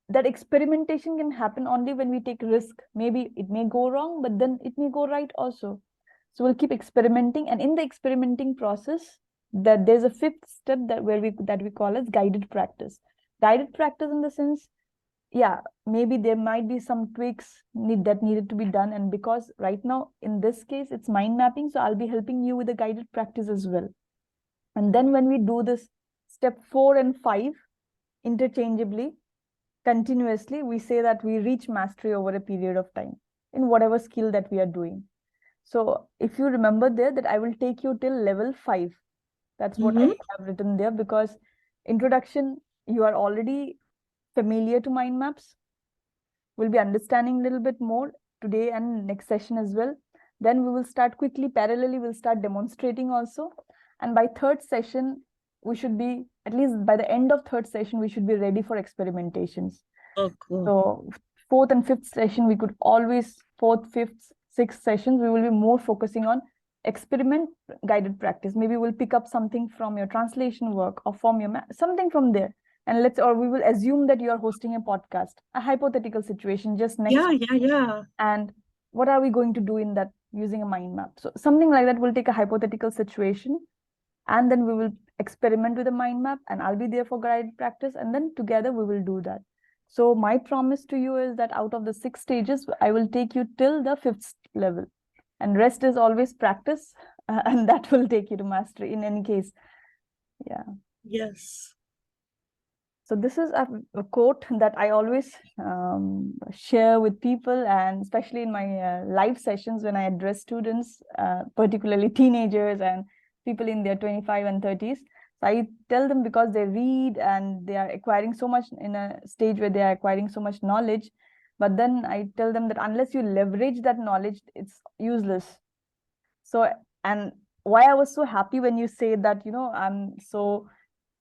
that experimentation can happen only when we take risk. Maybe it may go wrong, but then it may go right also. So we'll keep experimenting, and in the experimenting process, that there's a 5th step that we call as guided practice. Guided practice in the sense, yeah, maybe there might be some tweaks that needed to be done, and because right now in this case it's mind mapping, so I'll be helping you with the guided practice as well. And then when we do this step 4 and 5 interchangeably, continuously, we say that we reach mastery over a period of time in whatever skill that we are doing. So if you remember there, that I will take you till level 5. That's what I have written there, because introduction, you are already familiar to mind maps. We'll be understanding a little bit more today and next session as well. Then we will start quickly, parallelly, we'll start demonstrating also. And by 3rd session, we should be, at least by the end of 3rd session, we should be ready for experimentations. Oh, cool. So 4th and 5th session, we could always, 4th, 5th, 6th sessions, we will be more focusing on experiment guided practice. Maybe we'll pick up something from your translation work or from your something from there. And we will assume that you are hosting a podcast, a hypothetical situation just next. Yeah. And what are we going to do in that using a mind map? So something like that. We'll take a hypothetical situation, and then we will experiment with a mind map, and I'll be there for guided practice, and then together we will do that. So my promise to you is that out of the 6 stages, I will take you till the 5th level, and rest is always practice, and that will take you to mastery in any case. Yeah. Yes. So this is a quote that I always share with people, and especially in my live sessions when I address students, particularly teenagers and people in their 25 and 30s. So I tell them, because they read and they are acquiring so much in a stage where they are acquiring so much knowledge, but then I tell them that unless you leverage that knowledge, it's useless. So, and why I was so happy when you say that, I'm so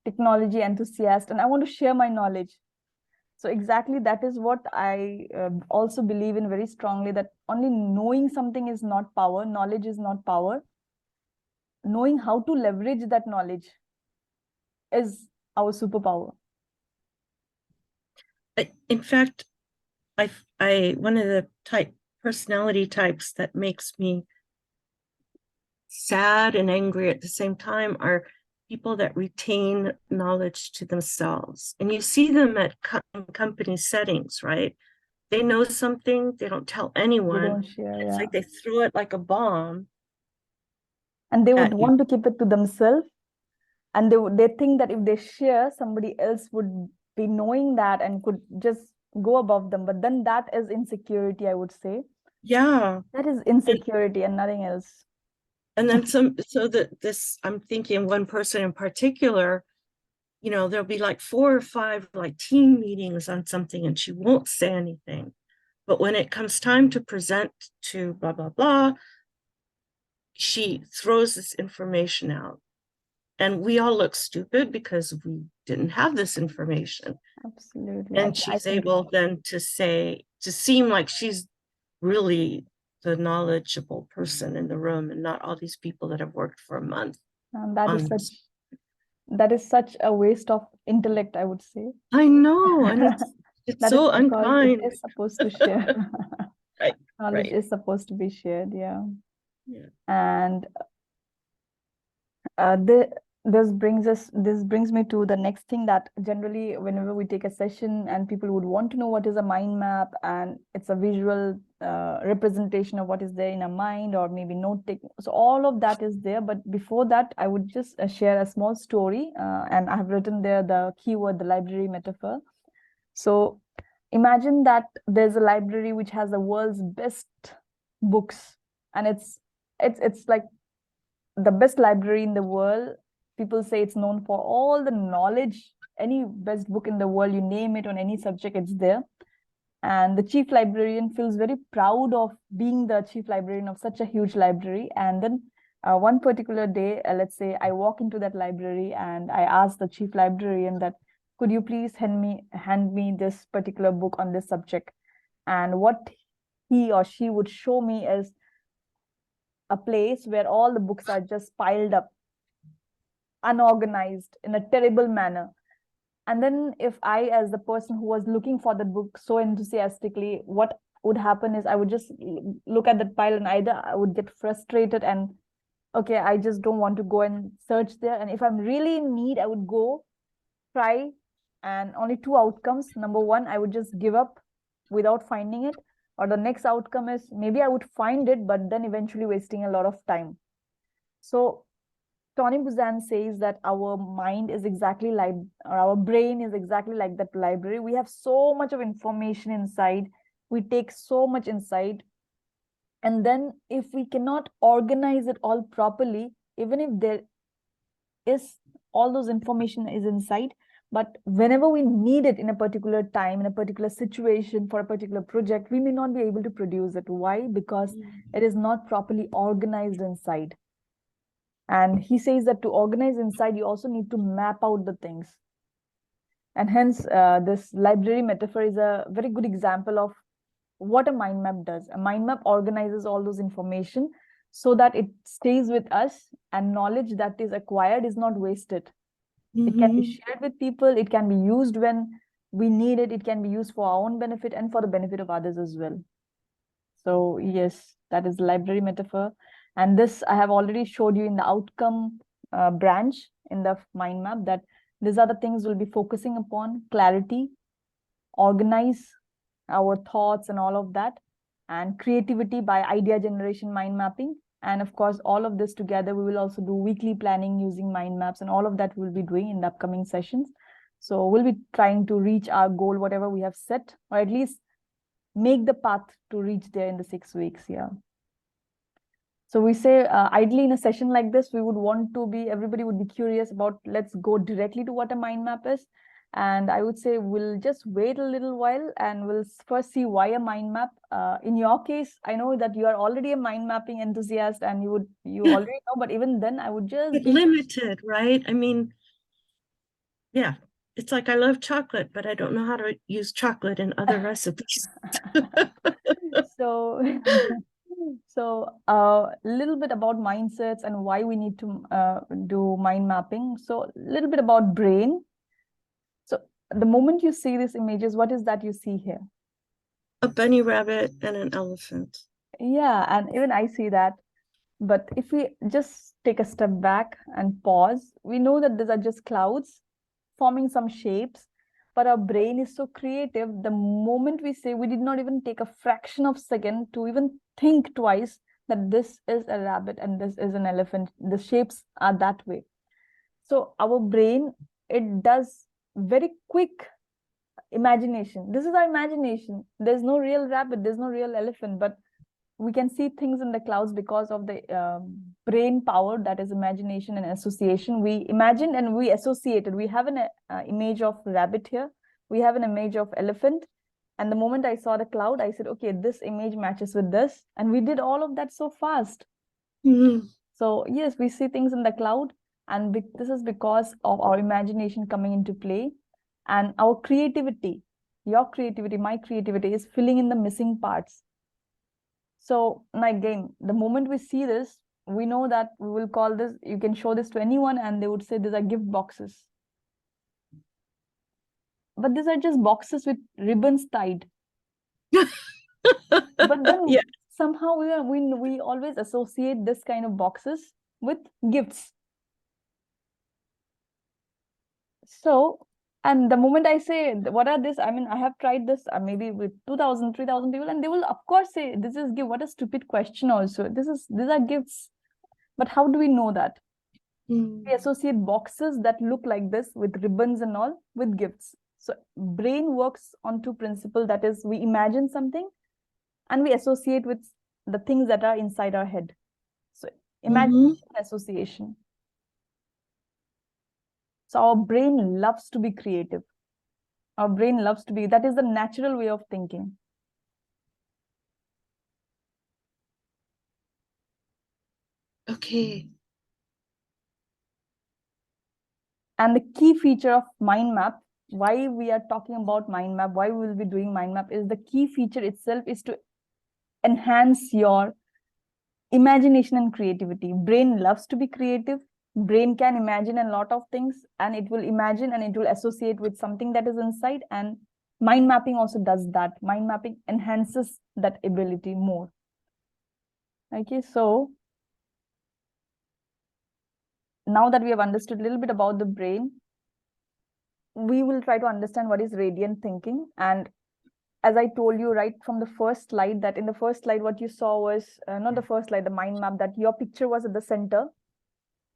technology enthusiast and I want to share my knowledge. So exactly that is what I also believe in very strongly, that only knowing something is not power, knowledge is not power. Knowing how to leverage that knowledge is our superpower. In fact, one of the personality types that makes me sad and angry at the same time are people that retain knowledge to themselves. And you see them at company settings, right? They know something, they don't tell anyone. They don't share, it's yeah. like they throw it like a bomb. And they would want to keep it to themselves. And they think that if they share, somebody else would be knowing that and could just go above them. But then that is insecurity, I would say. Yeah. That is insecurity and nothing else. And then I'm thinking one person in particular, there'll be like 4 or 5 like team meetings on something and she won't say anything. But when it comes time to present to blah, blah, blah, she throws this information out. And we all look stupid because we didn't have this information. Absolutely. And she's able then to seem like she's really the knowledgeable person in the room and not all these people that have worked for a month. And that is such a waste of intellect, I would say. I know, and it's so unkind. It is supposed to share. Right. Knowledge is supposed to be shared, yeah. Yeah. And this brings me to the next thing, that generally whenever we take a session and people would want to know what is a mind map, and it's a visual representation of what is there in a mind, or maybe note taking. So all of that is there, but before that I would just share a small story, and I have written there the keyword, the library metaphor. So imagine that there's a library which has the world's best books, and it's like the best library in the world. People say it's known for all the knowledge. Any best book in the world, you name it on any subject, it's there. And the chief librarian feels very proud of being the chief librarian of such a huge library. And then one particular day, let's say I walk into that library and I ask the chief librarian that, could you please hand me this particular book on this subject? And what he or she would show me is a place where all the books are just piled up, unorganized in a terrible manner. And then if I, as the person who was looking for the book so enthusiastically, what would happen is I would just look at that pile, and either I would get frustrated and, okay, I just don't want to go and search there. And if I'm really in need, I would go try, and only 2 outcomes. Number 1, I would just give up without finding it. Or the next outcome is maybe I would find it, but then eventually wasting a lot of time. So Tony Buzan says that our mind is exactly like, or our brain is exactly like that library. We have so much of information inside. We take so much inside. And then if we cannot organize it all properly, even if there is all those information is inside, but whenever we need it in a particular time, in a particular situation, for a particular project, we may not be able to produce it. Why? Because it is not properly organized inside. And he says that to organize inside, you also need to map out the things. And hence, this library metaphor is a very good example of what a mind map does. A mind map organizes all those information so that it stays with us, and knowledge that is acquired is not wasted. It can be shared with people. It can be used when we need it. It can be used for our own benefit and for the benefit of others as well. So yes, that is library metaphor. And this I have already showed you in the outcome branch in the mind map, that these are the things we'll be focusing upon: clarity, organize our thoughts and all of that, and creativity by idea generation, mind mapping. And of course, all of this together, we will also do weekly planning using mind maps, and all of that we'll be doing in the upcoming sessions. So we'll be trying to reach our goal, whatever we have set, or at least make the path to reach there in the 6 weeks. Yeah. So we say ideally in a session like this, we would want to be, everybody would be curious about, let's go directly to what a mind map is. And I would say we'll just wait a little while and we'll first see why a mind map. In your case, I know that you are already a mind mapping enthusiast and you already know, but even then I would just give Limited, right? I mean, yeah, it's like I love chocolate, but I don't know how to use chocolate in other recipes. so so a little bit about mindsets and why we need to do mind mapping. So a little bit about brain. So the moment you see these images, what is that you see here? A bunny rabbit and an elephant. Yeah, and even I see that. But if we just take a step back and pause, we know that these are just clouds forming some shapes, but our brain is so creative. The moment we say, we did not even take a fraction of second to even think twice that this is a rabbit and this is an elephant. The shapes are that way. So our brain, it does very quick imagination. This is our imagination. There's no real rabbit, there's no real elephant, but we can see things in the clouds because of the brain power, that is imagination and association. We imagine and we associated. We have an image of rabbit here. We have an image of elephant. And the moment I saw the cloud, I said, okay, this image matches with this. And we did all of that so fast. Mm-hmm. So yes, we see things in the cloud. And this is because of our imagination coming into play. And our creativity, your creativity, my creativity is filling in the missing parts. So again, the moment we see this, we know that we will call this, you can show this to anyone and they would say these are gift boxes. But these are just boxes with ribbons tied. But then Yeah. somehow we always associate this kind of boxes with gifts. So, and the moment I say, what are this? I mean, I have tried this maybe with 2,000, 3,000 people, and they will of course say, this is gift. What a stupid question also. These are gifts. But how do we know that? Mm. We associate boxes that look like this with ribbons and all with gifts. So brain works on two principles. That is, we imagine something and we associate with the things that are inside our head. So imagination, association. So our brain loves to be creative. Our brain loves to be, that is the natural way of thinking. Okay. And the key feature of mind map, why we are talking about mind map, why we will be doing mind map, is the key feature itself is to enhance your imagination and creativity. Brain loves to be creative. Brain can imagine a lot of things and it will imagine and it will associate with something that is inside, and mind mapping also does that. Mind mapping enhances that ability more. Okay, so now that we have understood a little bit about the brain, we will try to understand what is radiant thinking. And as I told you right from the first slide, that in the first slide, what you saw was not the first slide, the mind map, that your picture was at the center.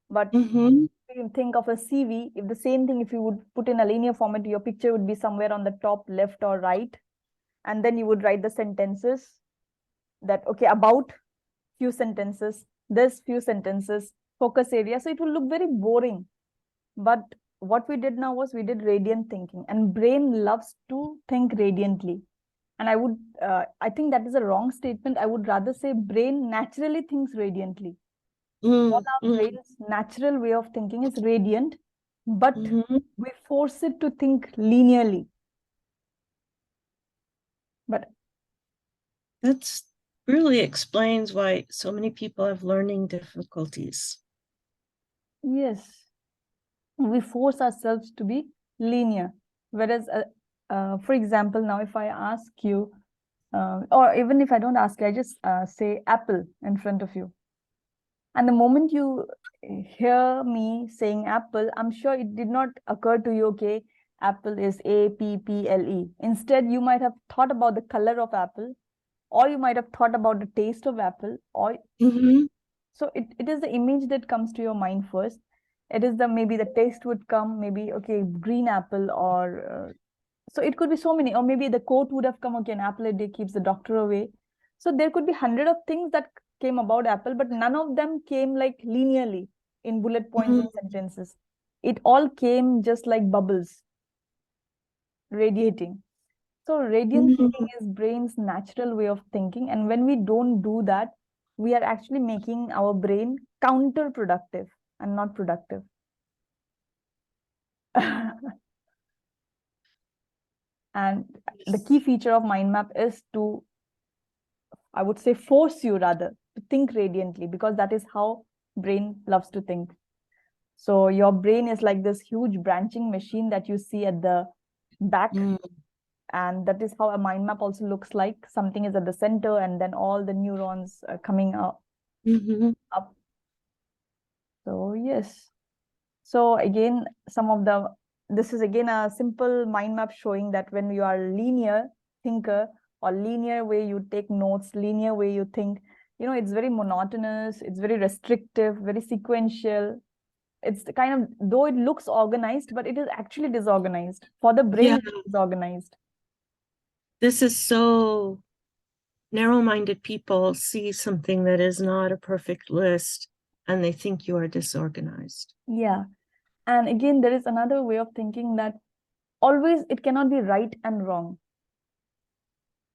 But Mm-hmm. if you think of a CV, if the same thing, if you would put in a linear format, your picture would be somewhere on the top, left, or right. And then you would write the sentences that, okay, about few sentences, this few sentences, focus area. So it will look very boring. But what we did now was we did radiant thinking, and brain loves to think radiantly. And I think that is a wrong statement. I would rather say brain naturally thinks radiantly. All our brain's natural way of thinking is radiant, but we force it to think linearly. But That's really explains why so many people have learning difficulties. yes, we force ourselves to be linear. Whereas, for example, now if I ask you, Or even if I don't ask you, I just say apple in front of you. And the moment you hear me saying apple, I'm sure it did not occur to you, okay, apple is A-P-P-L-E. Instead, you might have thought about the color of apple, or you might have thought about the taste of apple, or Mm-hmm. so it is the image that comes to your mind first. It is the maybe the taste would come, maybe okay, green apple, or so it could be so many, or maybe the quote would have come, okay, an apple a day keeps the doctor away. So there could be hundred of things that came about apple, but none of them came like linearly in bullet points and sentences. It all came just like bubbles radiating. So radiant Mm-hmm. thinking is brain's natural way of thinking, and when we don't do that, we are actually making our brain counterproductive and not productive. And the key feature of mind map is to, I would say, force you rather to think radiantly, because that is how brain loves to think. So your brain is like this huge branching machine that you see at the back, Mm-hmm. and that is how a mind map also looks like. Something is at the center, and then all the neurons are coming Mm-hmm. up. So yes. So again, some of the this is again a simple mind map showing that when you are linear thinker, or linear way you take notes, linear way you think, it's very monotonous, it's very restrictive, very sequential. It's the kind of, though it looks organized, but it is actually disorganized. For the brain, Yeah, it's disorganized. this is so narrow-minded people see something that is not a perfect list and they think you are disorganized. Yeah. And again, there is another way of thinking that always it cannot be right and wrong.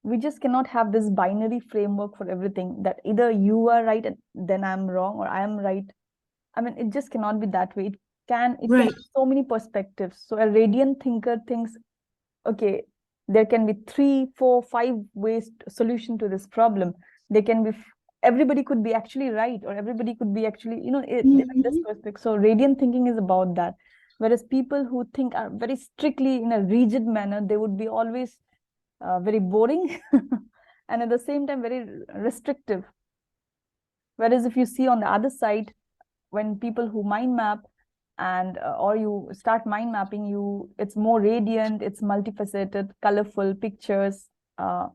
We just cannot have this binary framework for everything, that either you are right and then I'm wrong, or I am right. I mean, it just cannot be that way. It can Right. have so many perspectives. So a radiant thinker thinks, okay, there can be 3, 4, 5 ways solution to this problem. There can be everybody could be actually right, or everybody could be actually, this Mm-hmm. perspective. So radiant thinking is about that. Whereas people who think are very strictly in a rigid manner, they would be always very boring and at the same time very restrictive. Whereas if you see on the other side, when people who mind map, and or you start mind mapping, it's more radiant, it's multifaceted, colorful pictures, uh,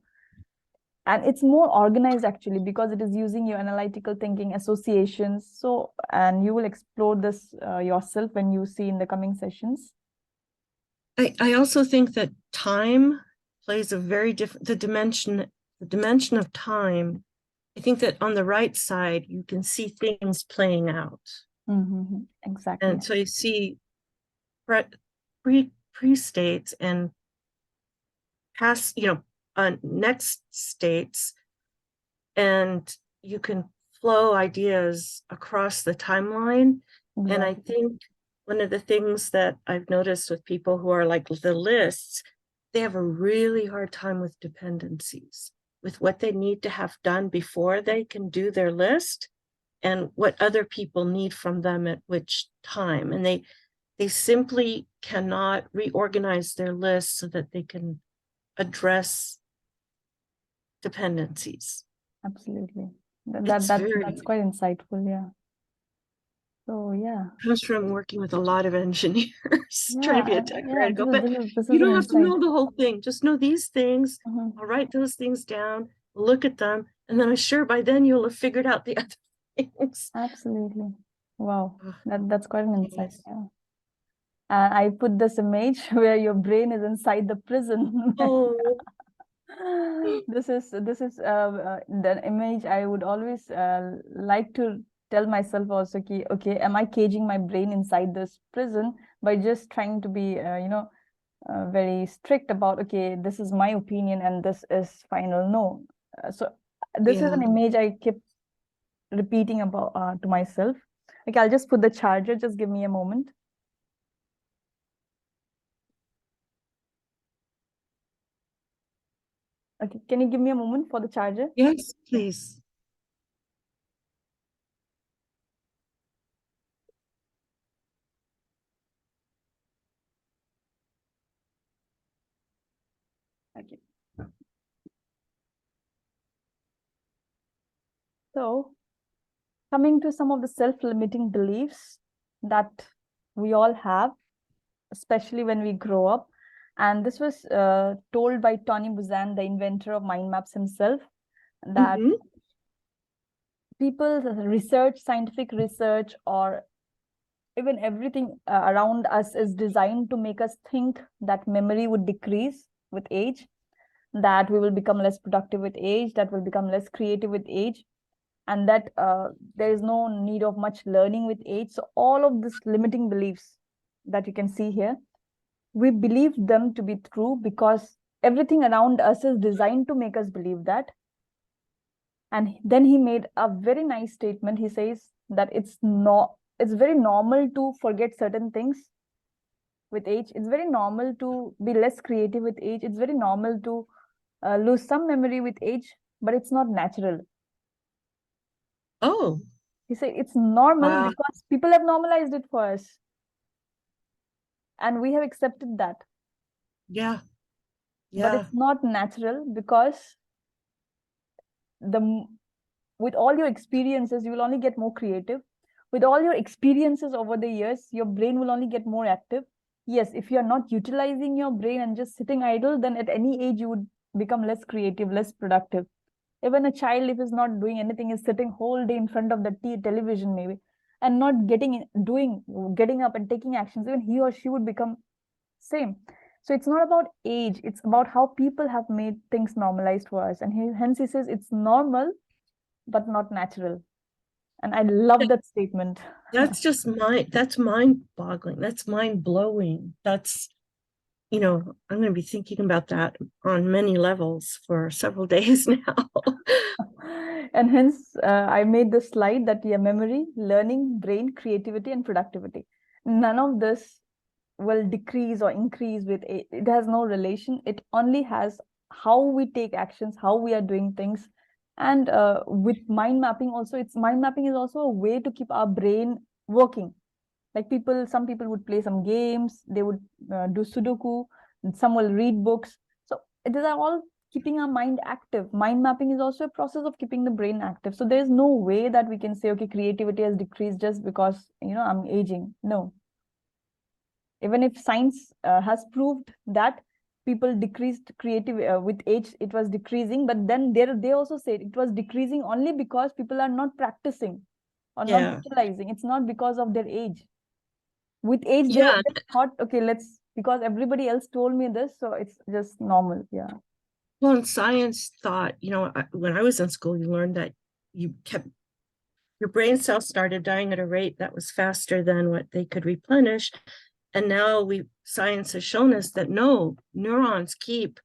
and it's more organized actually, because it is using your analytical thinking associations. So, and you will explore this yourself when you see in the coming sessions. I also think that time plays a very different the dimension of time. I think that on the right side you can see things playing out. Exactly. And so you see pre states and past, next states, and you can flow ideas across the timeline. And I Exactly. think one of the things that I've noticed with people who are like the lists, they have a really hard time with dependencies, with what they need to have done before they can do their list and what other people need from them at which time. And they simply cannot reorganize their list so that they can address dependencies. Absolutely. It's That's very quite insightful. Yeah. So yeah. comes from working with a lot of engineers, trying to Yeah, be a tech yeah, writer. But this you is an don't have to insight. know the whole thing. Just know these things. Mhm. I'll write those things down, look at them, and then I'm sure by then you'll have figured out the other things. Absolutely. Wow. Oh, That's quite an insight. yes. Yeah. And I put this image where your brain is inside the prison. Oh, This is the image I would always like to tell myself also, okay, am I caging my brain inside this prison by just trying to be, very strict about, okay, this is my opinion and this is final. No. So this is yeah. an image I keep repeating about to myself. Okay, I'll just put the charger. Just give me a moment. Okay, can you give me a moment for the charger? Yes, please. Okay. So coming to some of the self-limiting beliefs that we all have, especially when we grow up. And this was told by Tony Buzan, the inventor of mind maps himself, that Mhm. people research, scientific research, or even everything around us is designed to make us think that memory would decrease with age, that we will become less productive with age, that will become less creative with age, and that there is no need of much learning with age. So all of these limiting beliefs that you can see here, we believe them to be true because everything around us is designed to make us believe that. And then he made a very nice statement. He says that it's very normal to forget certain things with age. It's very normal to be less creative with age. It's very normal to lose some memory with age, but it's not natural. Oh, He said it's normal wow. because people have normalized it for us and we have accepted that. Yeah. But Yeah. it's not natural because the with all your experiences, you will only get more creative. With all your experiences over the years, your brain will only get more active. Yes, if you are not utilizing your brain and just sitting idle, then at any age you would become less creative, less productive. Even a child, if is not doing anything, is sitting whole day in front of the television maybe, and not getting up and taking actions, even he or she would become same. So it's not about age, it's about how people have made things normalized for us. And hence he says it's normal but not natural. And I love that statement. That's mind-boggling. That's mind-blowing. I'm going to be thinking about that on many levels for several days now. And hence I made this slide that yeah, memory, learning, brain, creativity, and productivity. None of this will decrease or increase with age. It has no relation. It only has how we take actions, how we are doing things. And with mind mapping also, it's mind mapping is also a way to keep our brain working. Like some people would play some games, they would do Sudoku, and some will read books. So these are all keeping our mind active. Mind mapping is also a process of keeping the brain active. So there's no way that we can say, okay, creativity has decreased just because, I'm aging. No. Even if science has proved that people decreased creative with age, it was decreasing, but then they also said it was decreasing only because people are not practicing or not Yeah. utilizing. It's not because of their age. With age they Yeah. just thought, okay, let's, because everybody else told me this, so it's just normal. Yeah. Well, and science thought, when I was in school, you learned that your brain cells started dying at a rate that was faster than what they could replenish. And now science has shown us that no, neurons keep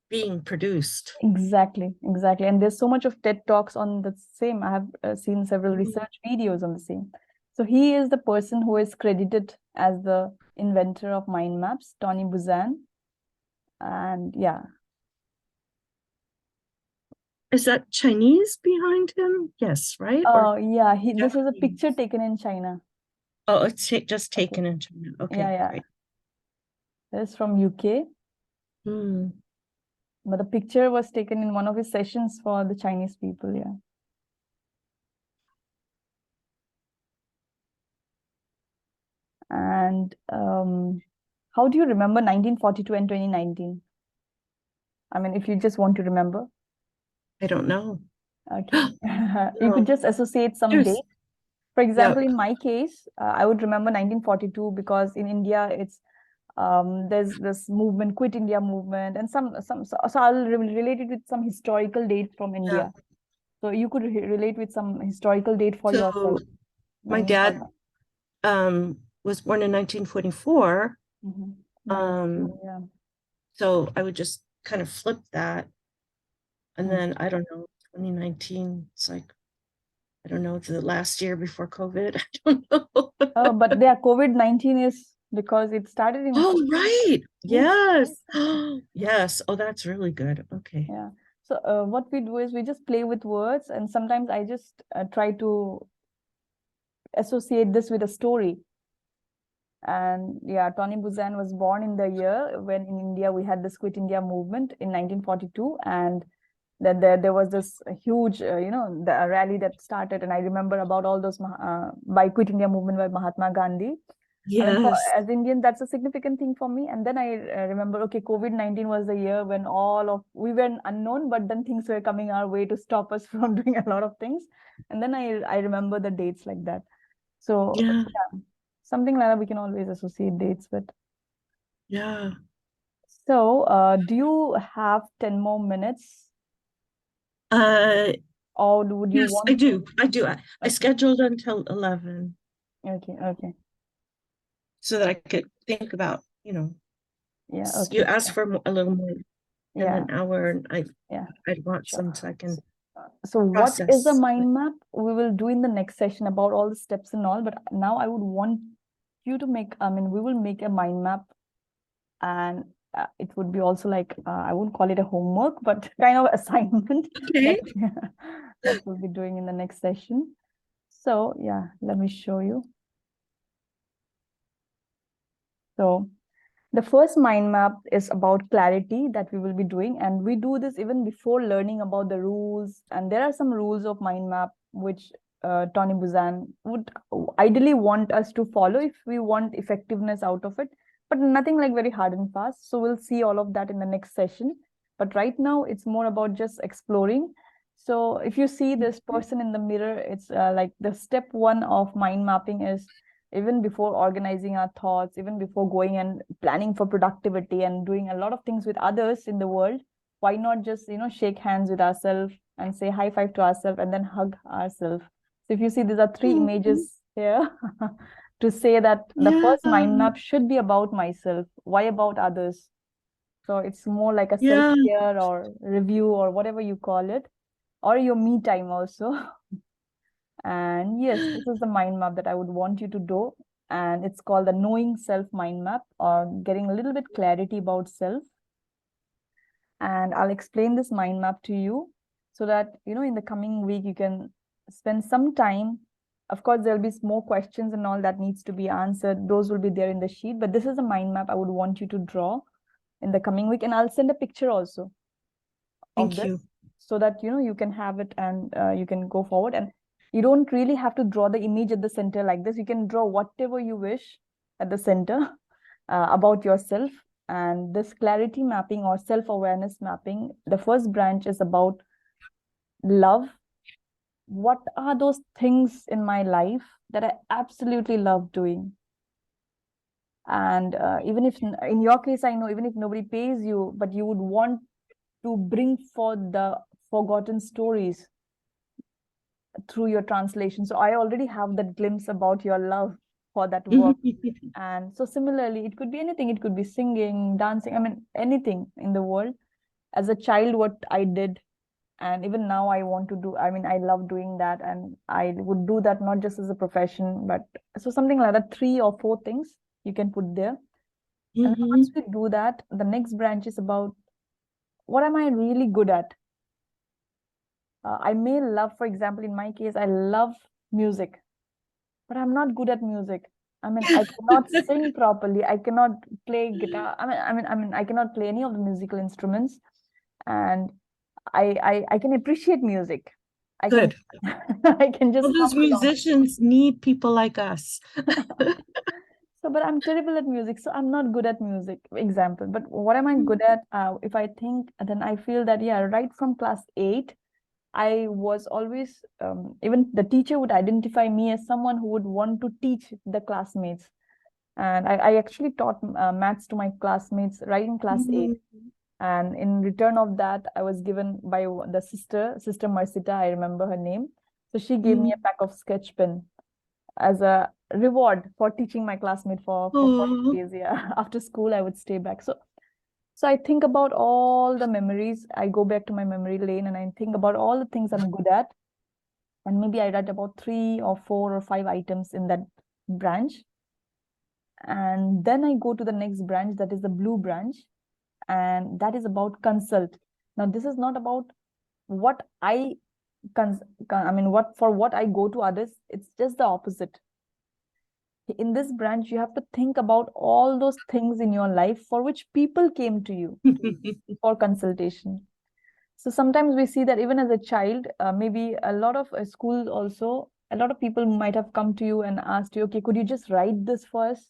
being produced. Exactly. And there's so much of TED Talks on the same. I have seen several research videos on the same. So he is the person who is credited as the inventor of mind maps, Tony Buzan. And yeah. Is that Chinese behind him? Yes, right? Or Oh yeah, this is a picture Japanese? taken in China. Oh, it's just Okay. taken in China. Yeah, Okay, yeah. great. This is from UK. Hmm. But the picture was taken in one of his sessions for the Chinese people, yeah. And how do you remember 1942 and 2019? I mean, if you just want to remember. I don't know. Okay. You could No. just associate some There's, date. For yeah, example, in my case, I would remember 1942 because in India, there's this movement, Quit India movement, and so I'll relate it with some historical date from yeah. India. So you could relate with some historical date for yourself So my when you saw dad that. was born in 1944. Mine Um, too, yeah. so I would just kind of flip that. And Mm. then I don't know, 2019, it's like, I don't know, the last year before COVID. I don't know. But yeah, COVID-19 is because it started in Oh, 14. right. Yes. Yes. Yes. Oh, that's really good. Okay. Yeah. So what we do is we just play with words, and sometimes I just try to associate this with a story. And yeah, Tony Buzan was born in the year when in India we had this Quit India movement in 1942, and that there was this huge, the rally that started, and I remember about all those by Quit India movement by Mahatma Gandhi. I mean, Yes. as Indian, that's a significant thing for me. And then I remember, okay, COVID-19 was the year when we were unknown, but then things were coming our way to stop us from doing a lot of things. And then I remember the dates like that. So Yeah. yeah, something like that we can always associate dates with. Yeah. So do you have 10 more minutes, Uh, or would you yes, I want? do. I do. I Okay, scheduled until 11 okay. so that I could think about, Yeah, you okay. asked for a little more than Yeah, an hour, and yeah. I'd want Sure. some so I can So what is a process. mind map? We will do in the next session about all the steps and all, but now I would want you to make, I mean, we will make a mind map, and it would be also like, I wouldn't call it a homework, but kind of assignment that, Okay. that we'll be doing in the next session. So yeah, let me show you. So the first mind map is about clarity that we will be doing, and we do this even before learning about the rules. And there are some rules of mind map which Tony Buzan would ideally want us to follow if we want effectiveness out of it, but nothing like very hard and fast. So we'll see all of that in the next session. But right now, it's more about just exploring. So if you see this person in the mirror, it's like the step one of mind mapping is even before organizing our thoughts, even before going and planning for productivity and doing a lot of things with others in the world, why not just, shake hands with ourselves and say high five to ourselves and then hug ourselves. So if you see, these are three Mhm. images here to say that the Yeah. first mind map should be about myself. Why about others? So it's more like a Yeah. self-care or review or whatever you call it, or your me time also. And yes, this is the mind map that I would want you to do. And it's called the Knowing Self Mind Map, or getting a little bit clarity about self. And I'll explain this mind map to you so that, in the coming week, you can spend some time. Of course, there'll be more questions and all that needs to be answered. Those will be there in the sheet. But this is a mind map I would want you to draw in the coming week. And I'll send a picture also of Thank this you. so that you can have it, and you can go forward, and you don't really have to draw the image at the center like this. You can draw whatever you wish at the center about yourself. And this clarity mapping or self-awareness mapping, the first branch is about love. What are those things in my life that I absolutely love doing? And even if in your case, I know, even if nobody pays you, but you would want to bring forth the forgotten stories through your translation. So I already have that glimpse about your love for that work. And so similarly, it could be anything. It could be singing, dancing, I mean, anything in the world. As a child, what I did, and even now I want to do, I mean, I love doing that, and I would do that not just as a profession, but so something like that, 3 or 4 things you can put there. And then once Hmm. we do that, the next branch is about what am I really good at? I may love, for example, in my case, I love music, but I'm not good at music. I mean, I cannot sing properly. I cannot play guitar. I mean, I cannot play any of the musical instruments, and I can appreciate music. I can Good. I can just All hum those along. musicians need people like us. So, but I'm terrible at music, so I'm not good at music. Example, but what am I good at? If I think, then I feel that yeah, right from class 8, I was always, even the teacher would identify me as someone who would want to teach the classmates. And I actually taught maths to my classmates right in class 8. Mhm. And in return of that, I was given by the Sister Marcita, I remember her name. So she gave me a pack of sketch pen as a reward for teaching my classmate for 40 Oh, days. Yeah. After school, I would stay back. So I think about all the memories. I go back to my memory lane and I think about all the things I'm good at. And maybe I write about 3 or 4 or 5 items in that branch. And then I go to the next branch, that is the blue branch. And that is about consult. Now, this is not about what I mean, what I go to others. It's just the opposite. In this branch, you have to think about all those things in your life for which people came to you for consultation. So sometimes we see that even as a child, maybe a lot of schools also, a lot of people might have come to you and asked you, okay, could you just write this for us?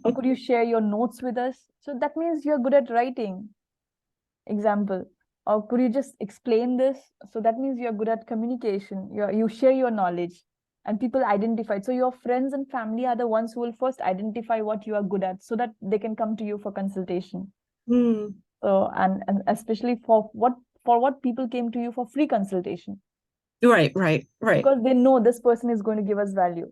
Or could you share your notes with us? So that means you're good at writing, example. Or could you just explain this? So that means you're good at communication. You share your knowledge and people identify. So your friends and family are the ones who will first identify what you are good at so that they can come to you for consultation. Mm. So, and especially for what people came to you for free consultation, Right. because they know this person is going to give us value.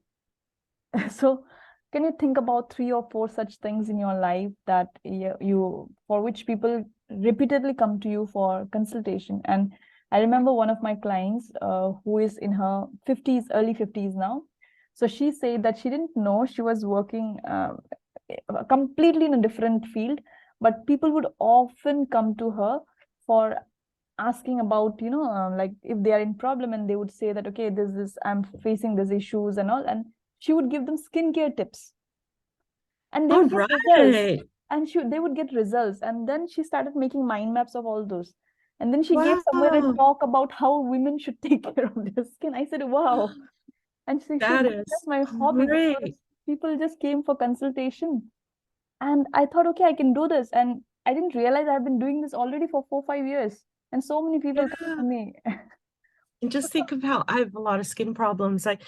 So can you think about 3 or 4 such things in your life that you for which people repeatedly come to you for consultation? And I remember one of my clients who is in her 50s, early 50s now. So she said that she didn't know she was working completely in a different field, but people would often come to her for asking about, like if they are in problem, and they would say that, okay, this I'm facing these issues and all, and she would give them skincare tips, and they All would get results. right. And they would get results, and then she started making mind maps of all those, and then she gave somewhere a Wow. talk about how women should take care of their skin. I said, wow. And she That said, is that's my hobby, because great. people just came for consultation. And I thought, okay, I can do this. And I didn't realize I've been doing this already for 4 or 5 years. And so many people come Yeah. to me. And just think of how I have a lot of skin problems. I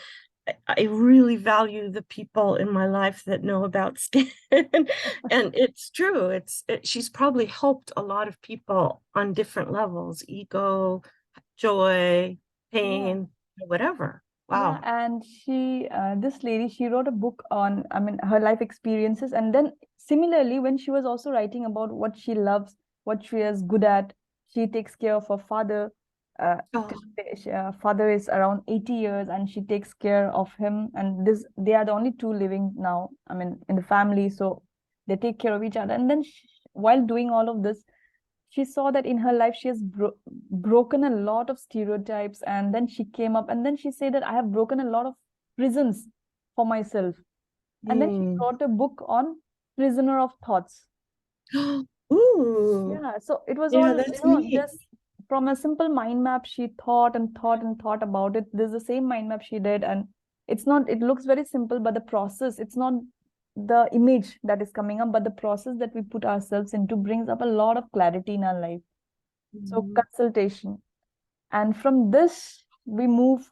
really value the people in my life that know about skin. And it's true. She's probably helped a lot of people on different levels, ego, joy, Yeah. pain, whatever. Yeah, Wow. and this lady, she wrote a book on, I mean, her life experiences. And then similarly, when she was also writing about what she loves, what she is good at, she takes care of her father. Uh, Oh, Father is around 80 years, and she takes care of him. And they are the only two living now, I mean, in the family. So they take care of each other. And then while doing all of this, she saw that in her life she has broken a lot of stereotypes, and then she came up and then she said that I have broken a lot of prisons for myself. And then she mm. wrote a book on prisoner of thoughts. Ooh, Yeah, so it was yeah, all, that's neat. just from a simple mind map. She thought and thought and thought about it. There's the same mind map she did, and it looks very simple, but the process, it's not the image that is coming up, but the process that we put ourselves into brings up a lot of clarity in our life. So Mm. consultation. And from this, we move,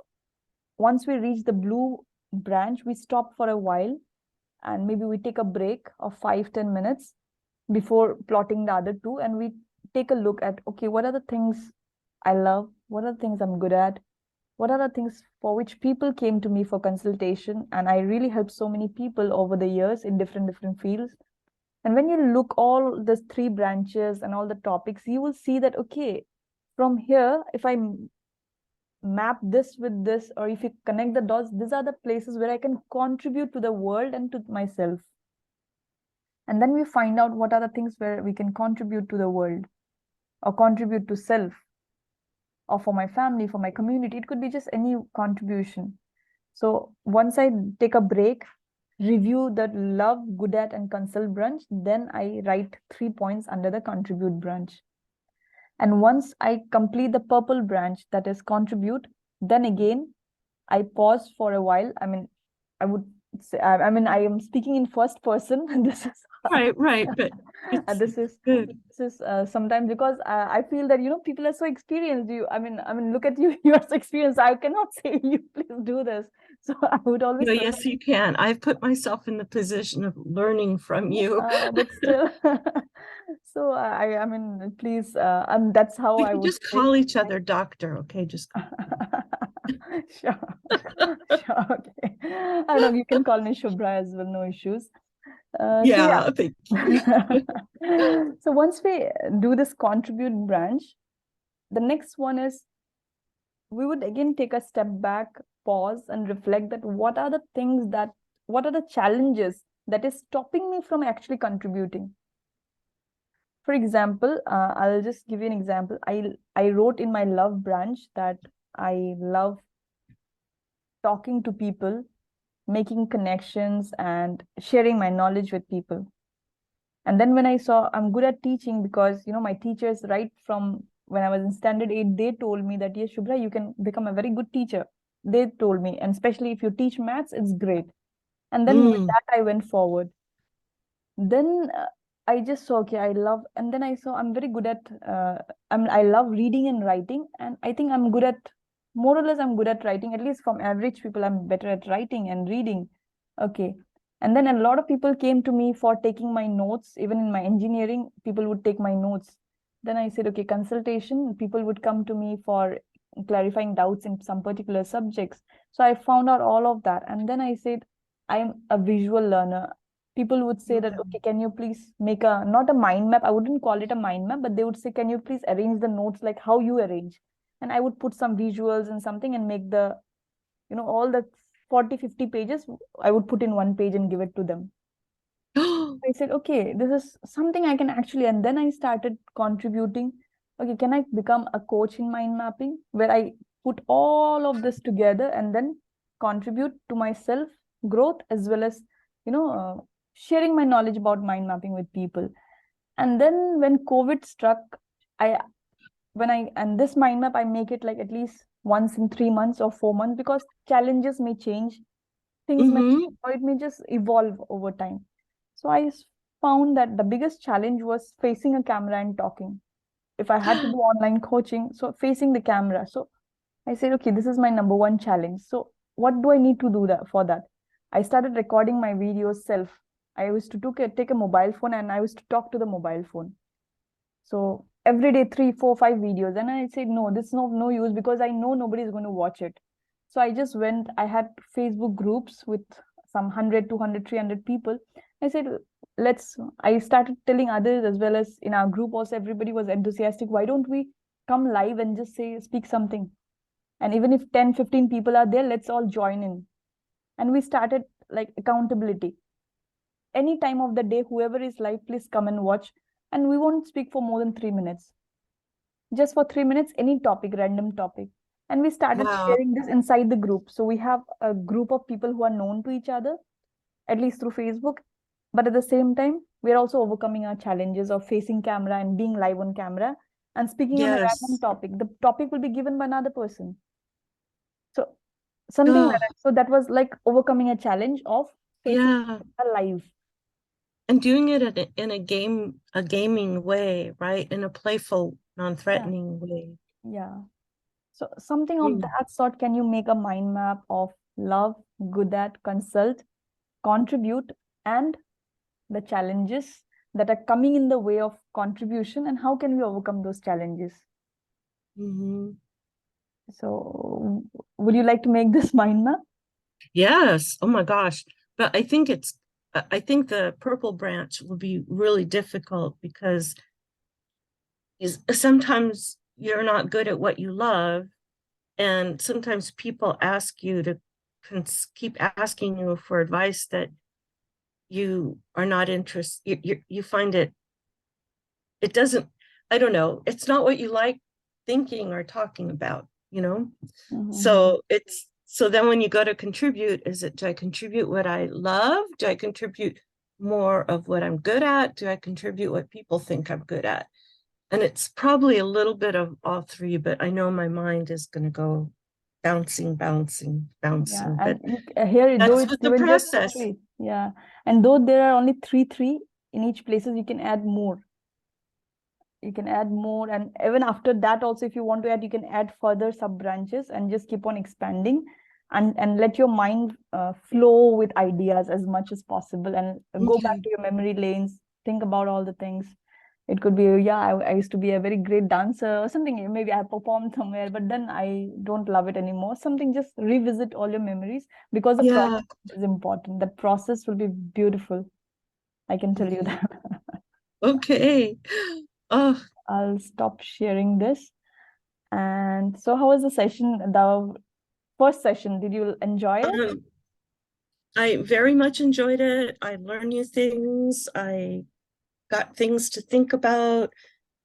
once we reach the blue branch, we stop for a while, and maybe we take a break of 5-10 minutes before plotting the other two. And we take a look at, okay, what are the things I love? What are the things I'm good at? What are the things for which people came to me for consultation? And I really helped so many people over the years in different fields. And when you look all these 3 branches and all the topics, you will see that, okay, from here, if I map this with this, or if you connect the dots, these are the places where I can contribute to the world and to myself. And then we find out what are the things where we can contribute to the world, or contribute to self, or for my family, for my community. It could be just any contribution. So once I take a break, review that love, good at, and consult branch, then I write 3 points under the contribute branch. And once I complete the purple branch, that is contribute, then again I pause for a while. I mean, I would say, I mean, I am speaking in first person. This is Right, but it's this is good. sometimes, because I feel that people are so experienced. I mean, look at you. You are so experienced. I cannot say you please do this. So I would always No, prefer, yes, you can. I've put myself in the position of learning from you. but still. So I mean, please, and that's how We I can would just say. call each other doctor, okay? Just call. Sure, sure, okay. I know you can call me Shubhra as well, no issues. So Yeah, thank you. yeah. So once we do this contribute branch, the next one is, we would again take a step back, pause, and reflect that what are the challenges that is stopping me from actually contributing. For example, I'll just give you an example. I wrote in my love branch that I love talking to people, making connections, and sharing my knowledge with people. And then when I saw I'm good at teaching, because my teachers, right from when I was in standard 8, they told me that, yes, Shubhra, you can become a very good teacher. They told me, and especially if you teach maths, it's great. And then with Mm. that, I went forward. Then I just saw, okay, I love, and then I saw I'm very good at, I love reading and writing, and I think I'm good at, more or less, I'm good at writing. At least from average people, I'm better at writing and reading. Okay. And then a lot of people came to me for taking my notes. Even in my engineering, people would take my notes. Then I said, okay, consultation, people would come to me for clarifying doubts in some particular subjects. So I found out all of that. And then I said, I'm a visual learner. People would say that, okay, can you please make a, not a mind map, I wouldn't call it a mind map, but they would say, can you please arrange the notes like how you arrange? And I would put some visuals and something and make the, all the 40, 50 pages, I would put in one page and give it to them. I said, okay, this is something I can actually, and then I started contributing. Okay, can I become a coach in mind mapping where I put all of this together and then contribute to my self growth as well as, sharing my knowledge about mind mapping with people. And then when COVID struck, I, and this mind map, I make it like at least once in 3 months or 4 months because challenges may change, things may Mm-hmm. change, or it may just evolve over time. So I found that the biggest challenge was facing a camera and talking. If I had to do online coaching, so facing the camera. So I said, okay, this is my number one challenge. So what do I need to do that for that? I started recording my videos self. I used to take a mobile phone and I used to talk to the mobile phone. So every day, 3, 4, 5 videos. And I said, no, this is no use because I know nobody is going to watch it. So I just went, I had Facebook groups with some 100, 200, 300 people. I said, I started telling others as well as in our group also, everybody was enthusiastic. Why don't we come live and just speak something? And even if 10, 15 people are there, let's all join in. And we started like accountability. Any time of the day, whoever is live, please come and watch. And we won't speak for more than 3 minutes. Just for 3 minutes, any topic, random topic. And we started Wow. sharing this inside the group. So we have a group of people who are known to each other, at least through Facebook. But at the same time, we're also overcoming our challenges of facing camera and being live on camera and speaking on a random Yes. topic. The topic will be given by another person. So something like Oh, that. So that was like overcoming a challenge of facing yeah. a live. And doing it in a gaming way, right? In a playful, Yeah. non-threatening way. Yeah. So something of Mm. that sort, can you make a mind map of love, good at, consult, contribute, and the challenges that are coming in the way of contribution, and how can we overcome those challenges? Mm-hmm. So would you like to make this mind map? Yes. Oh my gosh. But I think the purple branch will be really difficult because sometimes you're not good at what you love. And sometimes people ask you to keep asking you for advice that you are not interested. You find it doesn't, I don't know, it's not what you like thinking or talking about, you know? Mm-hmm. So then when you go to contribute, do I contribute what I love? Do I contribute more of what I'm good at? Do I contribute what people think I'm good at? And it's probably a little bit of all three, but I know my mind is going to go bouncing, bouncing, Yeah, bouncing. But and here, though that's it's what the given just process. three. Yeah, and though there are only three in each places, you can add more. You can add more, and even after that also, if you want to add, you can add further sub branches and just keep on expanding, and let your mind flow with ideas as much as possible, and go back Okay. to your memory lanes, think about all the things. It could be, yeah, I used to be a very great dancer or something. Maybe I performed somewhere, but then I don't love it anymore. Something, just revisit all your memories because the Yeah. process is important. The process will be beautiful. I can tell you Mhm. that. Okay. Oh, I'll stop sharing this. And so, how was the session? The first session, did you enjoy it? um, I very much enjoyed it. I learned new things. I got things to think about.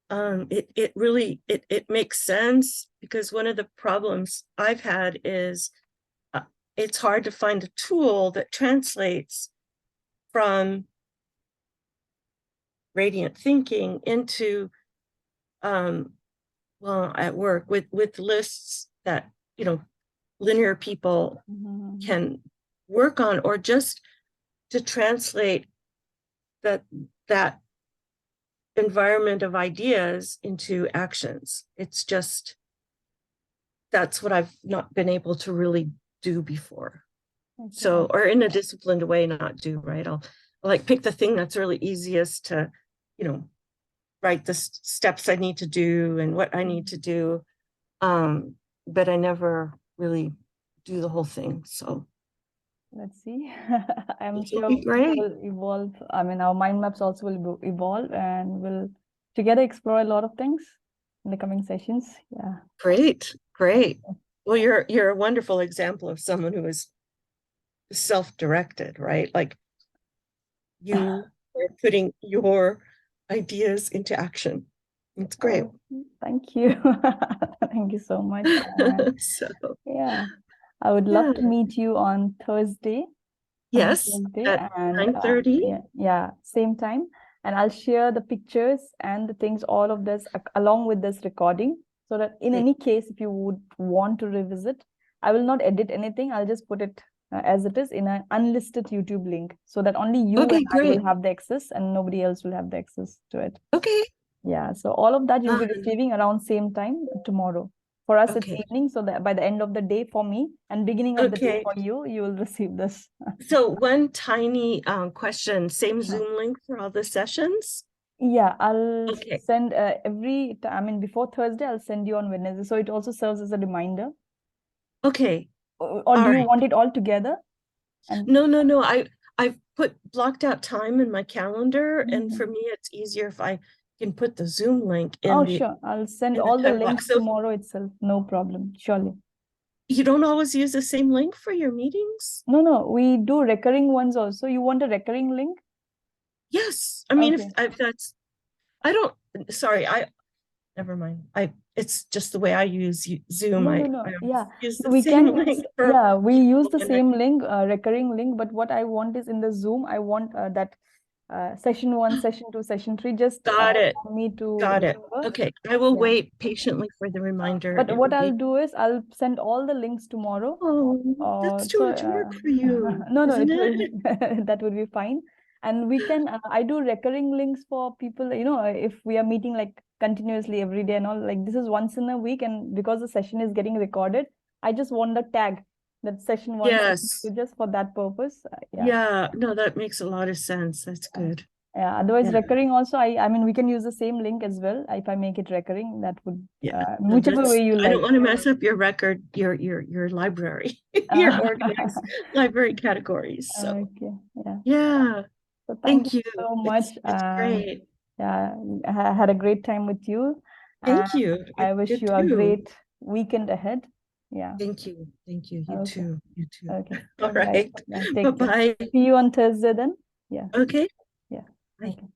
It really it makes sense because one of the problems I've had is uh, it's hard to find a tool that translates from radiant thinking into um, well, at work with lists that, you know, linear people can work on, or just to translate that environment of ideas into actions. It's just, that's what I've not been able to really do before. Okay. So, or in a disciplined way, not do, right? I'll like pick the thing that's really easiest to, you know, write the steps I need to do and what I need to do. But I never really do the whole thing. So let's see. I'm this will sure be great. we'll evolve. I mean, our mind maps also will evolve, and we'll together explore a lot of things in the coming sessions. Yeah. Great, great. Well, you're a wonderful example of someone who is self-directed, right? Like you are putting your ideas into action. It's great. Thank you. Thank you so much. So yeah, I would love to meet you on Thursday. Yes, Thursday, at and 9:30. yeah, same time. And I'll share the pictures and the things, all of this along with this recording, so that in any case, if you would want to revisit, I will not edit anything. I'll just put it as it is in an unlisted YouTube link, so that only you and I will have the access and nobody else will have the access to it. Okay. Yeah, so all of that you'll be receiving around same time tomorrow. For us, it's evening, so that by the end of the day for me and beginning of the day for you, you will receive this. So one tiny question, same Zoom link for all the sessions? Yeah, I'll send every time, I mean, before Thursday, I'll send you on Wednesday. So it also serves as a reminder. Okay. Or do you want it all together? And no. I've blocked out time in my calendar, and for me, it's easier if I can put the Zoom link in. Oh, sure. I'll send all the links tomorrow itself. No problem. Surely. You don't always use the same link for your meetings? No. We do recurring ones also. You want a recurring link? Yes. I mean, if that's, I don't, sorry, never mind. It's just the way I use Zoom. No. Yeah, use the same link. We use the same link, recurring link. But what I want is in the Zoom, I want that session 1, session 2, session 3. Just got it. Me to got it. Okay, I will wait patiently for the reminder. But what I'll do is I'll send all the links tomorrow. Oh, that's too much work for you. No, that would be fine. And we can, I do recurring links for people, you know, if we are meeting like continuously every day and all, like this is once in a week. And because the session is getting recorded, I just want the tag that session 1, yes, just for that purpose. Yeah, no, that makes a lot of sense. That's good. Yeah, otherwise recurring also, I mean, we can use the same link as well. If I make it recurring, that would, whichever way you like. I don't want to mess up your record, your library, your organized library categories. So, yeah. So thank you so much. It's great. Yeah, I had a great time with you. Thank you. I wish you a great weekend ahead. Yeah. Thank you. You too. Okay. All right. Bye-bye. See you on Thursday then. Yeah. Okay. Yeah. Bye. Okay.